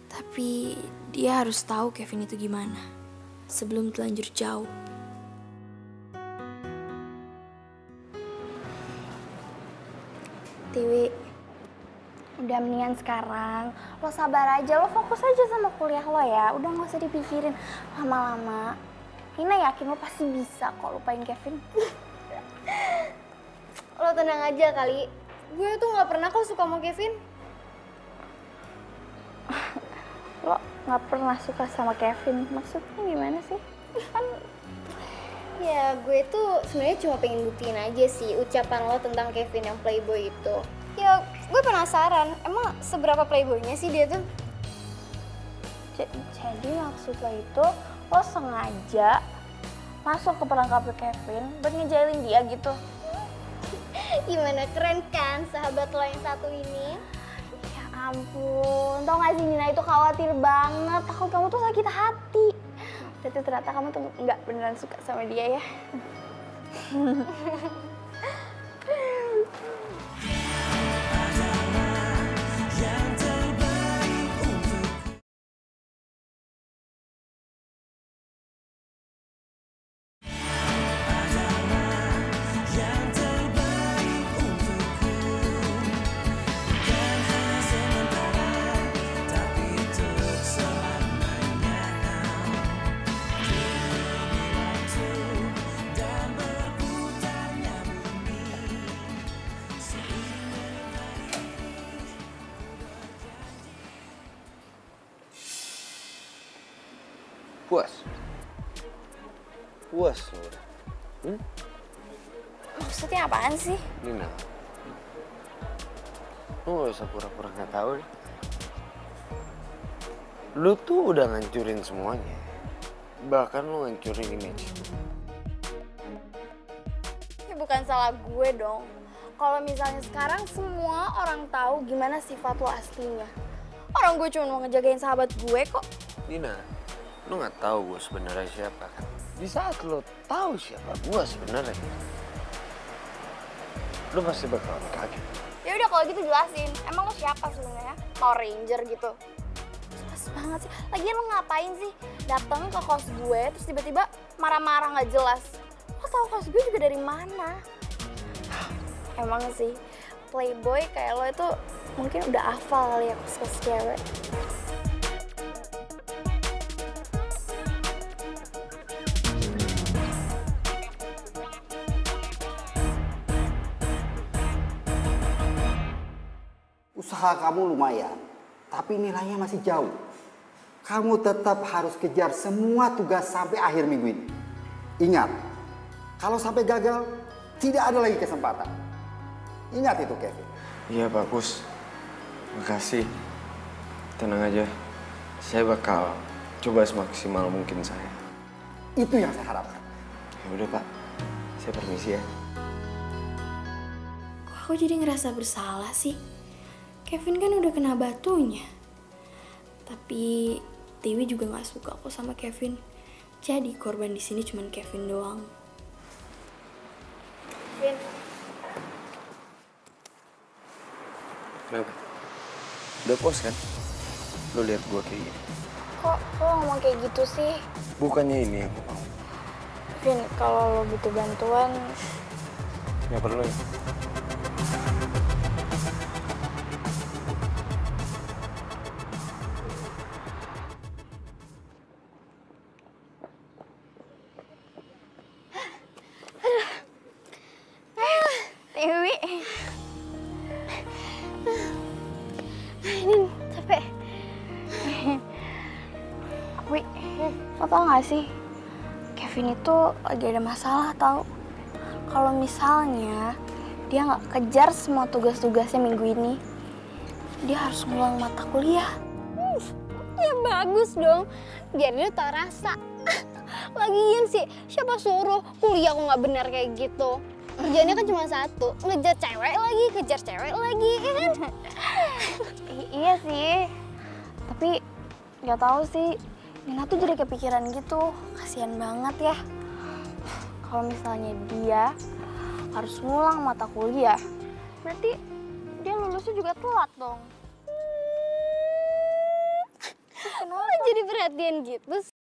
Tapi dia harus tahu Kevin itu gimana sebelum terlanjur jauh. Tiwi, udah mendingan sekarang lo sabar aja, lo fokus aja sama kuliah lo ya. Udah gak usah dipikirin lama-lama. Nina yakin lo pasti bisa kok lupain Kevin. Lo tenang aja kali, gue tuh gak pernah kok suka sama Kevin. Lo gak pernah suka sama Kevin, maksudnya gimana sih? Kan ya gue tuh sebenarnya cuma pengen buktiin aja sih ucapan lo tentang Kevin yang playboy itu. Ya gue penasaran, emang seberapa playboynya sih dia tuh? Jadi maksud lo itu lo sengaja masuk ke perangkap Kevin buat ngejailin dia gitu? Gimana, keren kan sahabat lo yang satu ini? Ya ampun, tau gak sih Nina itu khawatir banget, takut kamu tuh sakit hati. Berarti ternyata kamu tuh nggak beneran suka sama dia ya? Puas? Puas lo udah? Maksudnya apaan sih? Nina, lu gak usah pura-pura gak tahu deh. Lu tuh udah ngancurin semuanya. Bahkan lu ngancurin image. Ya bukan salah gue dong. Kalau misalnya sekarang semua orang tahu gimana sifat lo aslinya. Orang gue cuma mau ngejagain sahabat gue kok. Nina, lu gak tahu gue sebenarnya siapa kan? Di saat lo tahu siapa gue sebenarnya, lu pasti bakalan kaget. Ya udah kalau gitu jelasin. Emang lo siapa sebenarnya? Power Ranger gitu. Jelas banget sih. Lagian lo ngapain sih datang ke kos gue terus tiba-tiba marah-marah nggak jelas? Lo tau kos gue juga dari mana? Emang sih playboy kayak lo itu mungkin udah hafal kali ya kos-kos cewek. Usaha kamu lumayan, tapi nilainya masih jauh. Kamu tetap harus kejar semua tugas sampai akhir minggu ini. Ingat, kalau sampai gagal, tidak ada lagi kesempatan. Ingat itu, Kevin. Iya, bagus. Makasih. Tenang aja. Saya bakal coba semaksimal mungkin saya. Itu yang saya harapkan. Ya udah, Pak. Saya permisi ya. Kok aku jadi ngerasa bersalah sih? Kevin kan udah kena batunya. Tapi Tiwi juga nggak suka kok sama Kevin. Jadi korban di sini cuma Kevin doang. Vin, Kenapa? Udah puas kan? Lo lihat gua kayak gini. kok lo ngomong kayak gitu sih? Bukannya ini yang gua mau. Vin, kalau lo butuh bantuan, Nggak perlu ya. Tiwi. Ini capek. Wi, lo tau gak sih? Kevin itu lagi ada masalah tau. Kalau misalnya dia nggak kejar semua tugas-tugasnya minggu ini, dia harus ngulang mata kuliah. Ya bagus dong, biar dia tau rasa. Lagian sih, siapa suruh kuliah kok nggak benar kayak gitu? Kerjanya kan cuma satu, ngejar cewek lagi, kejar cewek lagi, ya kan? Iya sih, tapi nggak tahu sih. Nina tuh jadi kepikiran gitu, kasihan banget ya. Kalau misalnya dia harus ngulang mata kuliah, berarti dia lulusnya juga telat dong. Kenapa jadi perhatian gitu sih?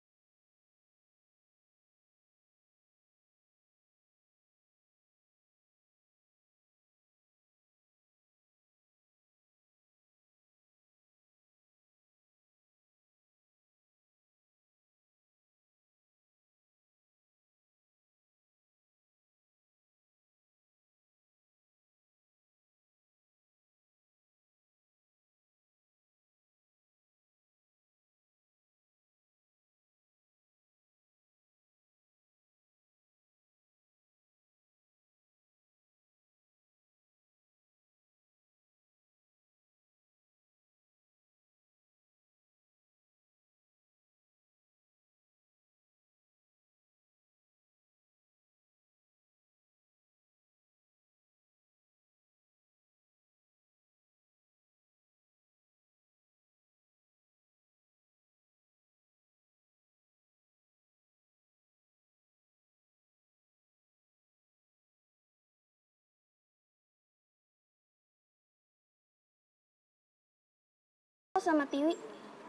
Sama Tiwi,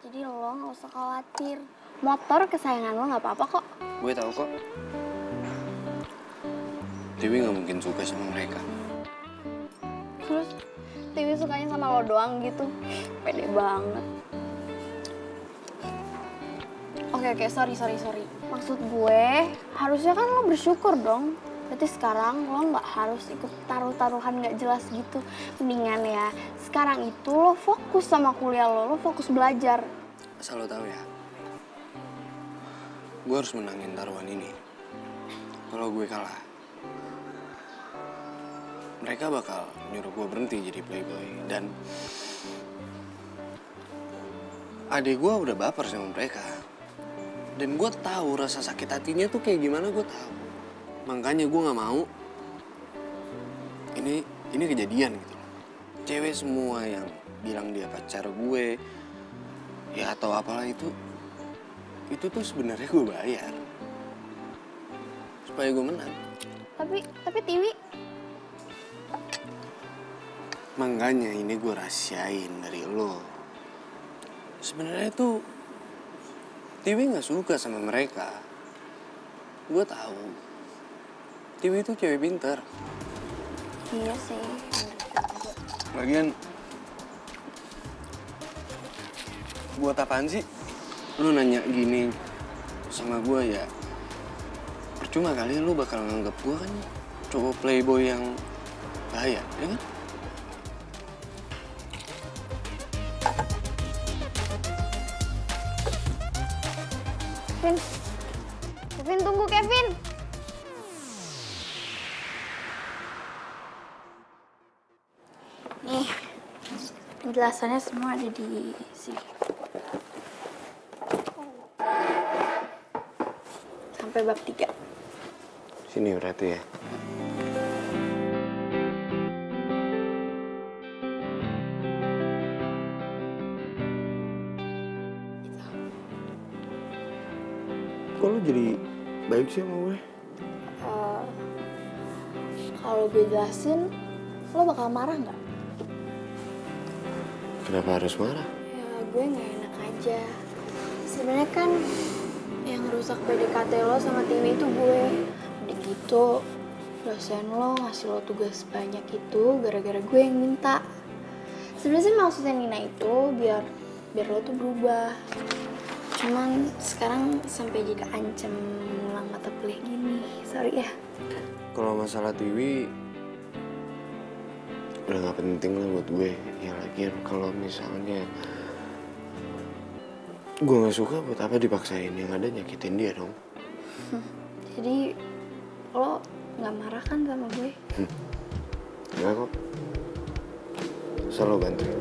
jadi lo nggak usah khawatir. Motor kesayangan lo nggak apa-apa kok. Gue tahu kok. Tiwi nggak mungkin suka sama mereka. Terus Tiwi sukanya sama lo doang gitu, pede banget. Oke, sorry. Maksud gue, harusnya kan lo bersyukur dong. Berarti sekarang lo nggak harus ikut taruh-taruhan nggak jelas gitu. Mendingan ya, sekarang itu lo fokus sama kuliah lo fokus belajar. Asal lo tahu ya, gue harus menangin taruhan ini. Kalau gue kalah, mereka bakal nyuruh gue berhenti jadi playboy. Dan adik gue udah baper sama mereka. Dan gue tahu rasa sakit hatinya tuh kayak gimana, gue tahu. Makanya gue nggak mau ini kejadian gitu loh. Cewek semua yang bilang dia pacar gue, ya atau apalah itu tuh sebenarnya gue bayar supaya gue menang. Tapi Tiwi. Makanya ini gue rahasiain dari lo. Sebenarnya tuh Tiwi nggak suka sama mereka. Gue tahu. Tiwi itu cewek pintar. Iya sih. Lagian buat apaan sih lu nanya gini sama gue? Ya percuma kali lu bakal nganggep gue kan cowok playboy yang bahaya, ya kan? Kevin, tunggu Kevin. Nih, penjelasannya semua ada di sini. Sampai bab 3. Sini berarti ya. Kok lu jadi baik sih sama gue? Kalau gue jelasin, lo bakal marah nggak? Kenapa harus marah? Ya gue nggak enak aja. Sebenarnya kan yang rusak PDKT lo sama Tiwi itu gue. Udah gitu, dosen lo ngasih lo tugas banyak itu gara-gara gue yang minta. Sebenarnya sih maksudnya Nina itu biar lo tuh berubah. Cuman sekarang sampai jadi ancam ngulang mata kuliah gini. Sorry ya. Kalau masalah Tiwi udah gak penting lah buat gue. Ya lagian kalau misalnya gue gak suka, buat apa dipaksain? Yang ada nyakitin dia dong. Jadi lo gak marah kan sama gue? Enggak kok. Selalu bantuin.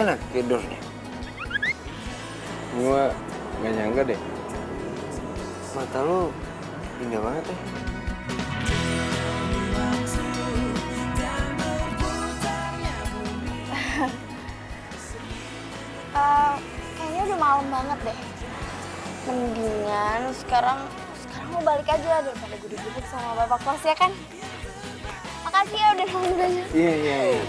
Enak tidurnya. Gua gak nyangka deh. Mata lo indah banget ya. malam banget deh. Mendingan sekarang lo balik aja daripada gue dibubuk sama bapak kos ya kan? Makasih ya udah nolongin banyak. Iya.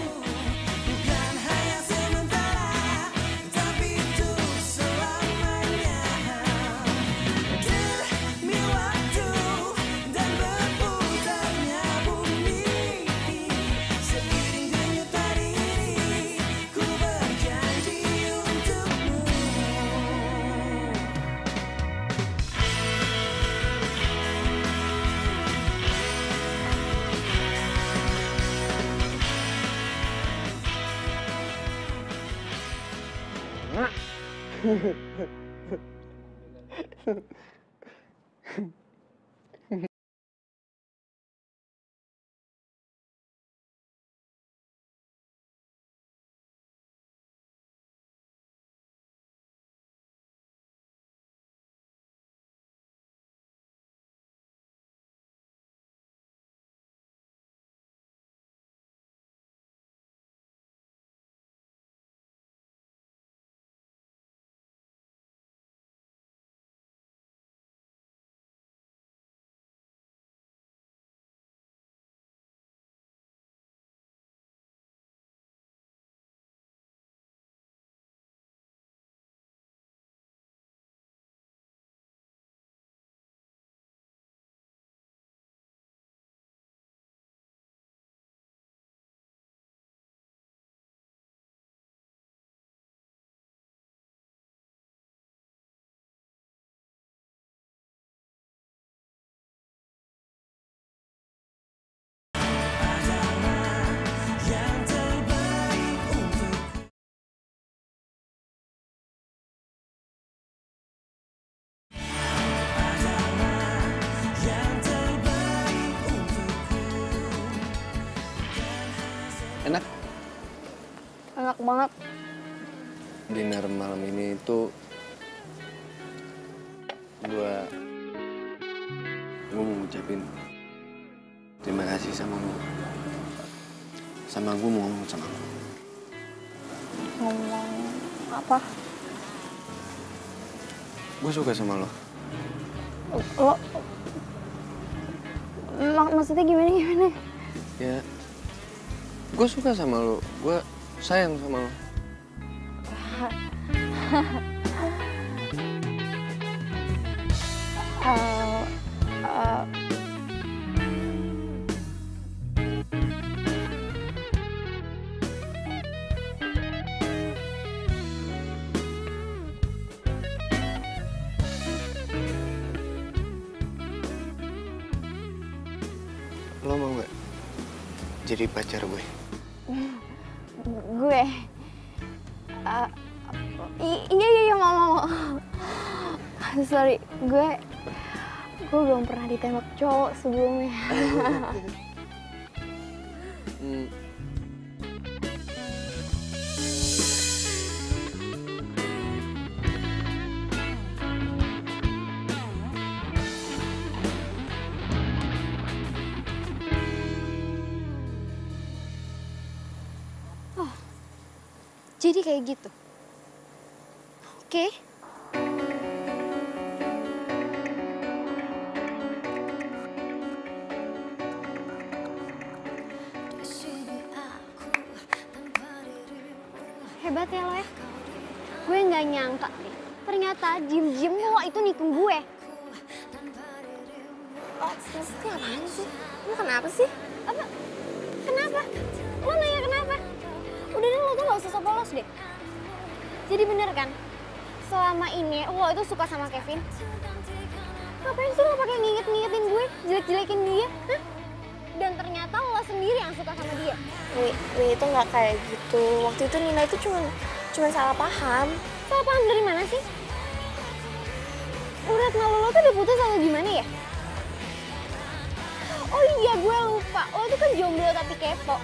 Enak? Enak banget. Dinner malam ini tuh gue mau ngucapin terima kasih sama lo. Sama gue mau ngomong sama lo. Ngomong apa? Gue suka sama lo. Maksudnya gimana? Ya, gue suka sama lo. Gue sayang sama lo. Lo mau gak jadi pacar gue? Gue? Iya mau. Sorry, gue belum pernah ditembak cowok sebelumnya. Jadi kayak gitu. Oke. Hebat ya lo ya. Gue nggak nyangka deh. Ternyata diem-diem lo itu nikung gue. Oh, maksudnya apaan sih? Lo kenapa sih? Apa? Kenapa? Lo nanya kenapa? Udah deh, lo tuh gak usah polos deh. Jadi bener kan? Selama ini lo itu suka sama Kevin. Ngapain sih lo pakai nginget-ngingetin gue? Jelek-jelekin dia? Hah? Dan ternyata lo sendiri yang suka sama dia. Wi itu gak kayak gitu. Waktu itu Nina itu cuma salah paham. Salah paham dari mana sih? Urat malu lo tuh udah putus atau gimana ya? Oh iya, gue lupa. Lo tuh kan jomblo tapi kepo.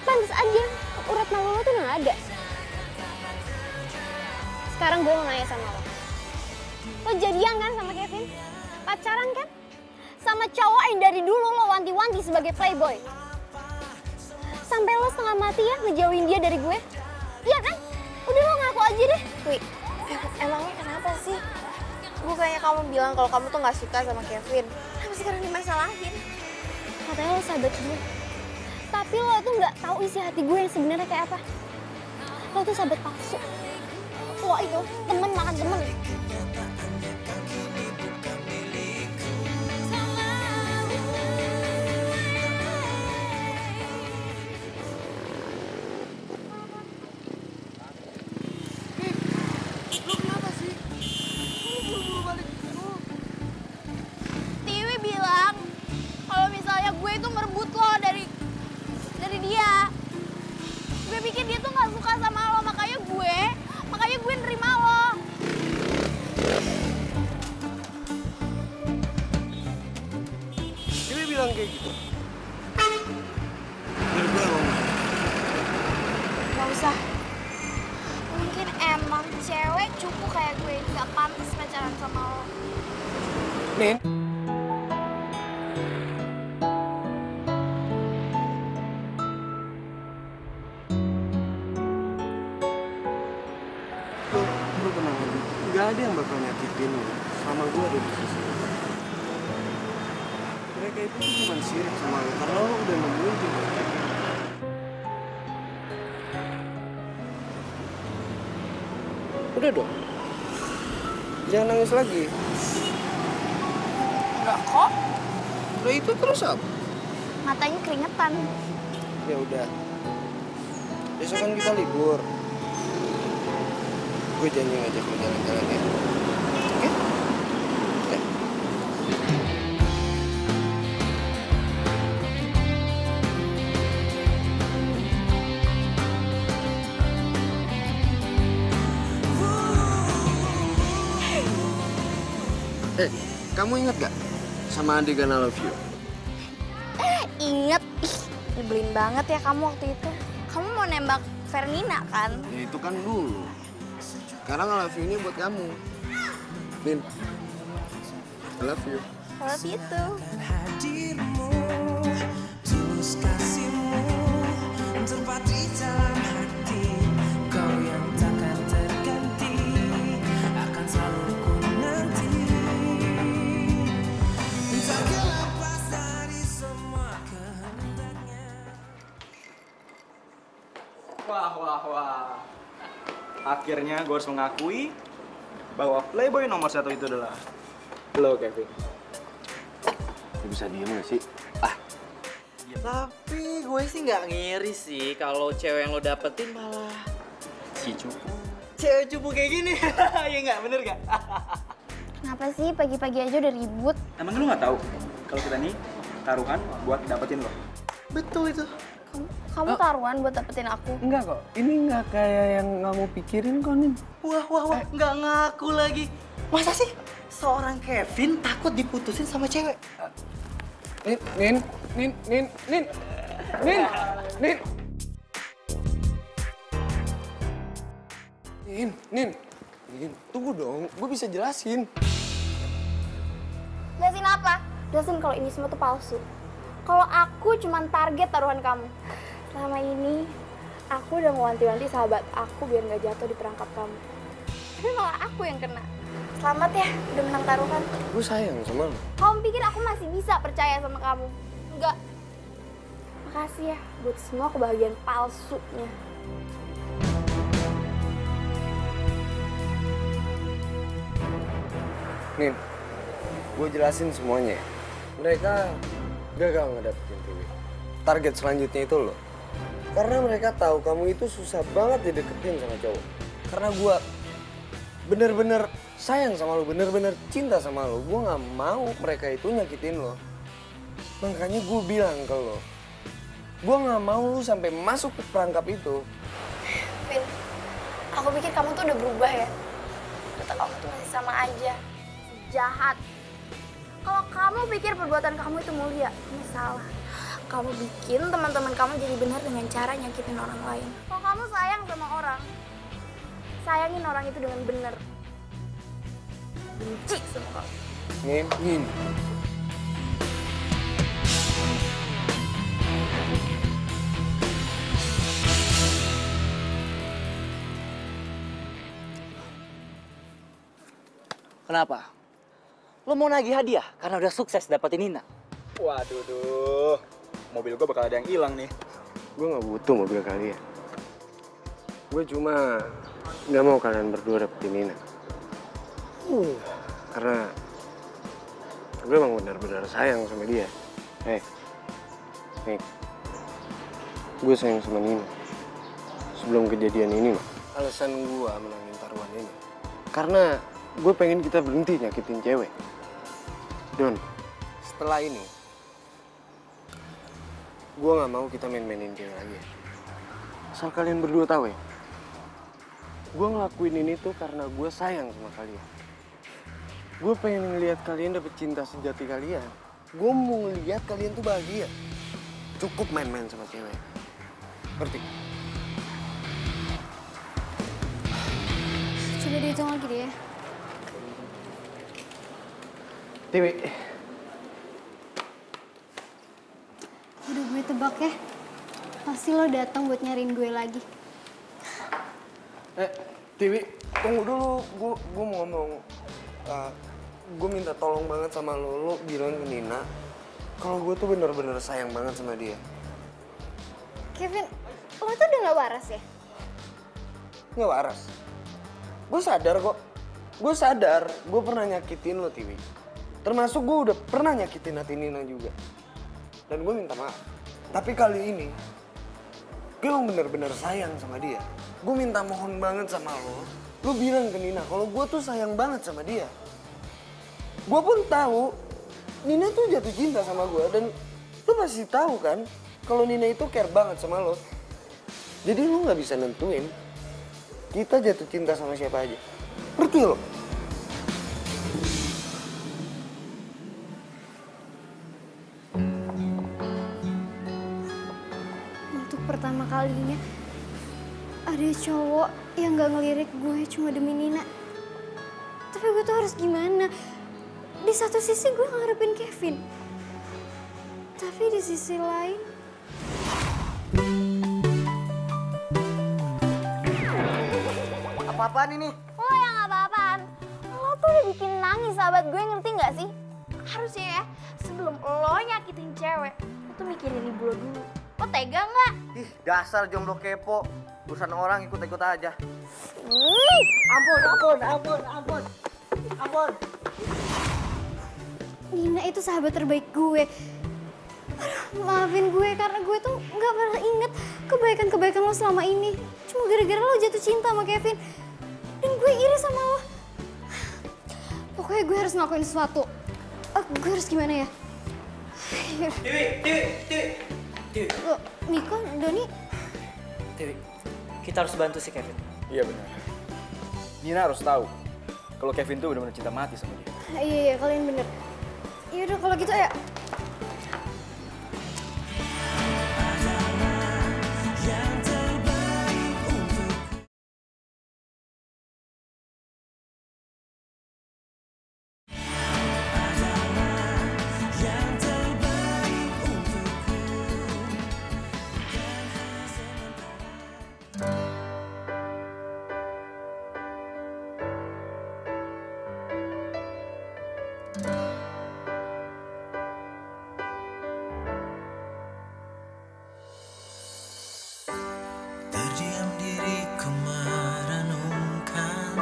Pantes aja urat malu lo tuh udah gak ada. Sekarang gue mau nanya sama lo. Lo jadian kan sama Kevin? Pacaran kan? Sama cowok yang dari dulu lo wanti-wanti sebagai playboy. Sampai lo setengah mati ya ngejauhin dia dari gue. Iya kan? Udah lo ngaku aja deh. Wi, Emangnya kenapa sih? Bukannya kamu bilang kalau kamu tuh nggak suka sama Kevin. Kenapa sekarang dimasalahin? Katanya lo sahabat gue. Tapi lo tuh nggak tahu isi hati gue yang sebenarnya kayak apa. Lo tuh sahabat palsu. Lo itu temen makan temen. Tiwi bilang kalau misalnya gue itu merebut lo dari dia. Gue pikir dia tuh nggak suka sama lo, makanya gue nerima lo. Tiwi bilang kayak gitu. Biar gue ngomong. Gak usah. Mungkin emang cewek cupu kayak gue nggak pantas pacaran sama lo. Nin. Lu tenang aja. Gak ada yang bakal nyakitin lu. Sama gue ada di sisi lu. Mereka itu cuma sirik sama lu karena lu udah nemuin juga. Udah dong. Jangan nangis lagi. Enggak kok. Udah itu terus apa? Matanya keringetan. Ya udah. Besok kan kita libur. Gue janji ngajak lo jalan-jalan ya. Oke? Oke. Kamu inget gak sama adegan I Love You? Ingat, nyebelin banget ya kamu waktu itu. Kamu mau nembak Fernina kan? Ya itu kan dulu. Sekarang I Love You ini buat kamu. Min, I love you. I love you too. Hadirmu, tulus kasihmu, terpatri dalam hati. Kau yang takkan terganti, akan selalu ku nanti. Tak lepas dari semua kehendaknya. Wah. Akhirnya gue harus mengakui bahwa playboy nomor 1 itu adalah lo, Kevin. Lu bisa diem gak sih? Tapi gue sih nggak ngiri sih kalau cewek yang lo dapetin malah Si cupu. cewek cupu kayak gini. Iya nggak, bener nggak? Kenapa sih pagi-pagi aja udah ribut? Emang lu nggak tahu kalau kita nih taruhan buat dapetin lo? Betul itu. Kamu taruhan buat dapetin aku? Enggak kok. Ini nggak kayak yang kamu pikirin kok, Nin. Wah, nggak ngaku lagi. Masa sih seorang Kevin takut diputusin sama cewek? Nin. Nin, tunggu dong. Gue bisa jelasin. Jelasin apa? Jelasin kalau ini semua tuh palsu. Kalau aku cuma target taruhan kamu. Selama ini, aku udah mewanti-wanti sahabat aku biar nggak jatuh di perangkap kamu. Tapi malah aku yang kena. Selamat ya, udah menang taruhan. Gue sayang sama lo. Kamu pikir aku masih bisa percaya sama kamu? Enggak. Makasih ya buat semua kebahagiaan palsunya. Nin, gue jelasin semuanya ya. Mereka gagal ngedapetin Tiwi. Target selanjutnya itu lo. Karena mereka tahu kamu itu susah banget dideketin sama cowok. Karena gue bener-bener sayang sama lo, bener-bener cinta sama lo. Gue gak mau mereka itu nyakitin lo. Makanya gue bilang ke lo, gue gak mau lo sampai masuk ke perangkap itu. Vin, aku pikir kamu tuh udah berubah ya. Ternyata kamu tuh masih sama aja. Jahat. Kalau kamu pikir perbuatan kamu itu mulia, kamu salah. Kamu bikin teman-teman kamu jadi benar dengan cara nyakitin orang lain. Kalau kamu sayang sama orang, sayangin orang itu dengan benar. Benci sama kamu. Nin. Kenapa? Lo mau nagih hadiah karena udah sukses dapetin Nina? Waduh, mobil gue bakal ada yang hilang nih. Gue nggak butuh mobil kalian. Gue cuma nggak mau kalian berdua dapetin Nina. Karena gue emang benar-benar sayang sama dia. Nih, gue sayang sama Nina. Sebelum kejadian ini, alasan gue menangin taruhan ini karena gue pengen kita berhenti nyakitin cewek. Don, setelah ini gue nggak mau kita main-mainin cewek lagi. Asal kalian berdua tahu ya, gue ngelakuin ini tuh karena gue sayang sama kalian. Gue pengen ngeliat kalian dapet cinta sejati kalian. Gue mau ngeliat kalian tuh bahagia. Cukup main-main sama cewek. Ngerti? Coba dihitung lagi deh ya. Tiwi. Udah gue tebak ya. Pasti lo datang buat nyariin gue lagi. Tiwi, tunggu dulu. Gue mau ngomong. Gue minta tolong banget sama lo bilang ke Nina kalau gue tuh bener-bener sayang banget sama dia. Kevin, lo tuh udah gak waras ya? Nggak waras. Gue sadar kok. Gue sadar gue pernah nyakitin lo, Tiwi. Termasuk gue udah pernah nyakitin hati Nina juga. Dan gue minta maaf. Tapi kali ini, gue emang bener-bener sayang sama dia. Gue minta mohon banget sama lo bilang ke Nina kalau gue tuh sayang banget sama dia. Gue pun tahu Nina tuh jatuh cinta sama gue dan lo pasti tahu kan kalau Nina itu care banget sama lo. Jadi lo nggak bisa nentuin kita jatuh cinta sama siapa aja. Ngerti lo? Untuk pertama kalinya ada cowok yang gak ngelirik gue cuma demi Nina. Tapi gue tuh harus gimana? Di satu sisi gue ngarepin Kevin. Tapi di sisi lain... Apa-apaan ini? Lo yang apa-apaan? Lo tuh udah bikin nangis sahabat gue, ngerti gak sih? Harusnya ya, sebelum lo nyakitin cewek, lo tuh mikirin ibu lo dulu. Lo tega gak? Ih, dasar jomblo kepo. Urusan orang ikut-ikut aja. Ampun. Nina itu sahabat terbaik gue. Aduh, maafin gue karena gue tuh gak pernah inget kebaikan-kebaikan lo selama ini. Cuma gara-gara lo jatuh cinta sama Kevin. Dan gue iri sama lo. Pokoknya gue harus ngelakuin sesuatu. Gue harus gimana ya? Tiwi. Loh, Miko, Doni. Tiwi, kita harus bantu si Kevin. Iya benar. Nina harus tahu kalau Kevin tuh benar-benar cinta mati sama dia. Iya, kalian bener. Yaudah kalau gitu ya. Terdiam diriku merenungkan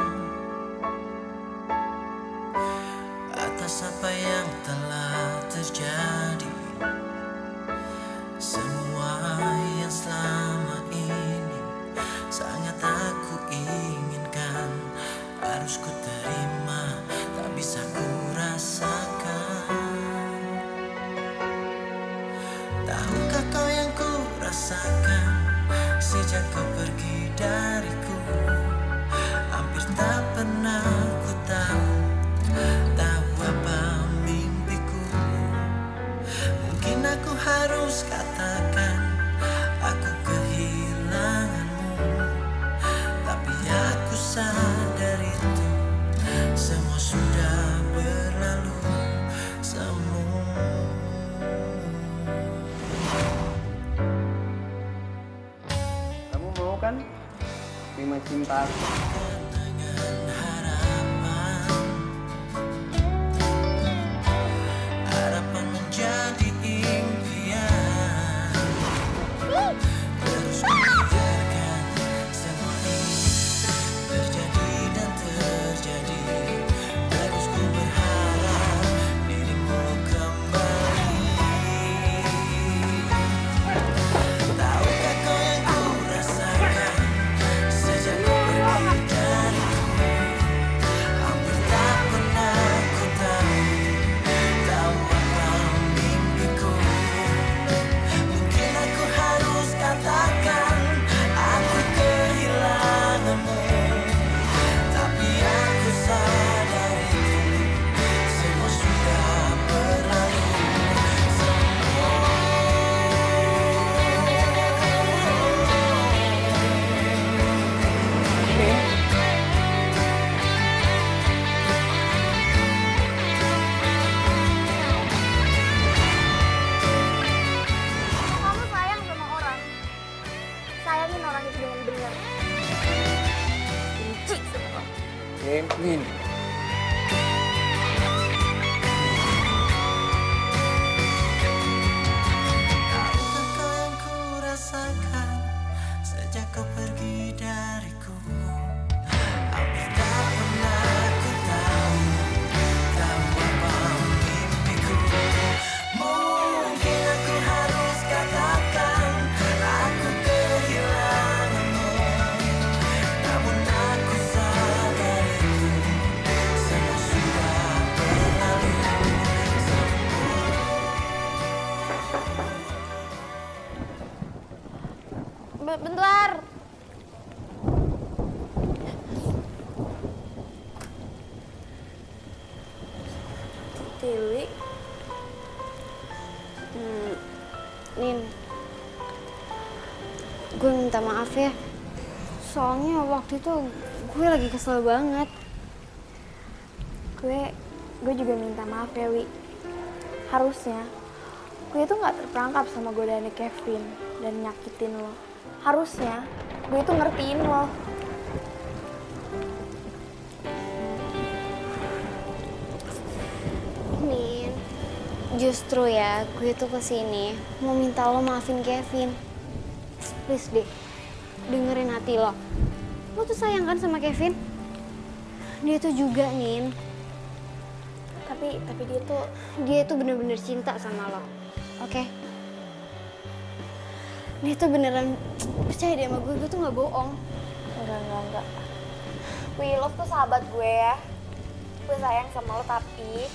atas apa yang telah terjadi. Semua yang selama ini sangat aku inginkan, harus ku terima, tak bisa ku rasakan. Tahukah kau yang ku rasakan sejak kau pergi dariku? Hampir tak pernah ku tahu apa mimpiku. Mungkin aku harus katakan aku kehilanganmu, tapi aku sadar itu semua sudah berlalu semua. Kamu mau kan terima cinta aku? Oke, Min. Tahukah kau yang ku rasakan sejak kau pergi dariku? Hampir tak pernah ku tahu apa mimpiku. Mungkin aku harus katakan aku kehilanganmu, namun aku sadar itu semua sudah berlalu. Bentar. Tiwi. Nin. Gue minta maaf ya. Soalnya waktu itu gue lagi kesel banget. Gue juga minta maaf ya, Wi. Harusnya gue itu nggak terperangkap sama godaannya Kevin dan nyakitin lo. Harusnya gue itu ngertiin lo. Min, justru ya gue tuh kesini mau minta lo maafin Kevin. Please deh, dengerin hati lo. Lo tuh sayang kan sama Kevin? Dia tuh juga, Nin. Tapi dia tuh bener-bener cinta sama lo. Oke? Dia tuh beneran percaya deh sama gue tuh gak bohong. Enggak. Wih, lo tuh sahabat gue ya. Gue sayang sama lo, tapi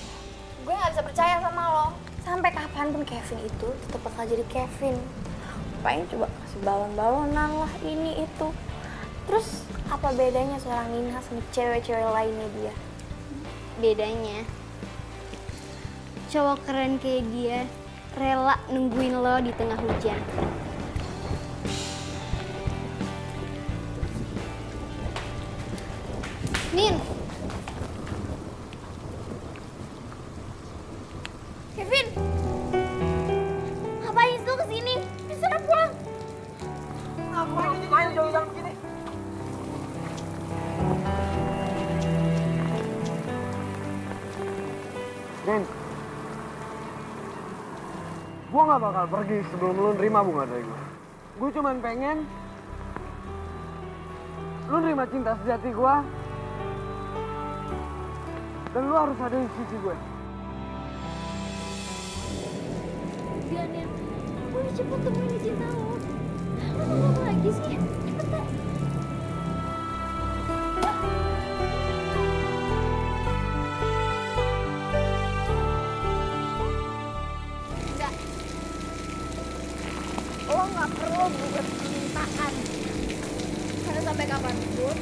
gue gak bisa percaya sama lo. Sampai kapanpun Kevin itu tetep bakal jadi Kevin. Paling coba kasih balon-balonan lah, ini itu. Terus apa bedanya seorang Nina sama cewek-cewek lainnya dia? Bedanya, cowok keren kayak dia rela nungguin lo di tengah hujan. Nin! Kevin! Ngapain sih lo kesini? Bisa pulang! Ngapain jauh-jauh begini? Nin, gue gak bakal pergi sebelum lu nerima bunga dari gue. Gue cuman pengen lu nerima cinta sejati gue. Dan lu harus ada di sisi gue. Udah, Nin. Udah cepet temuin cinta lo. Lo mau apa lagi sih? Cepetan. Enggak. Lo nggak perlu buat permintaan. Karena sampai kapanpun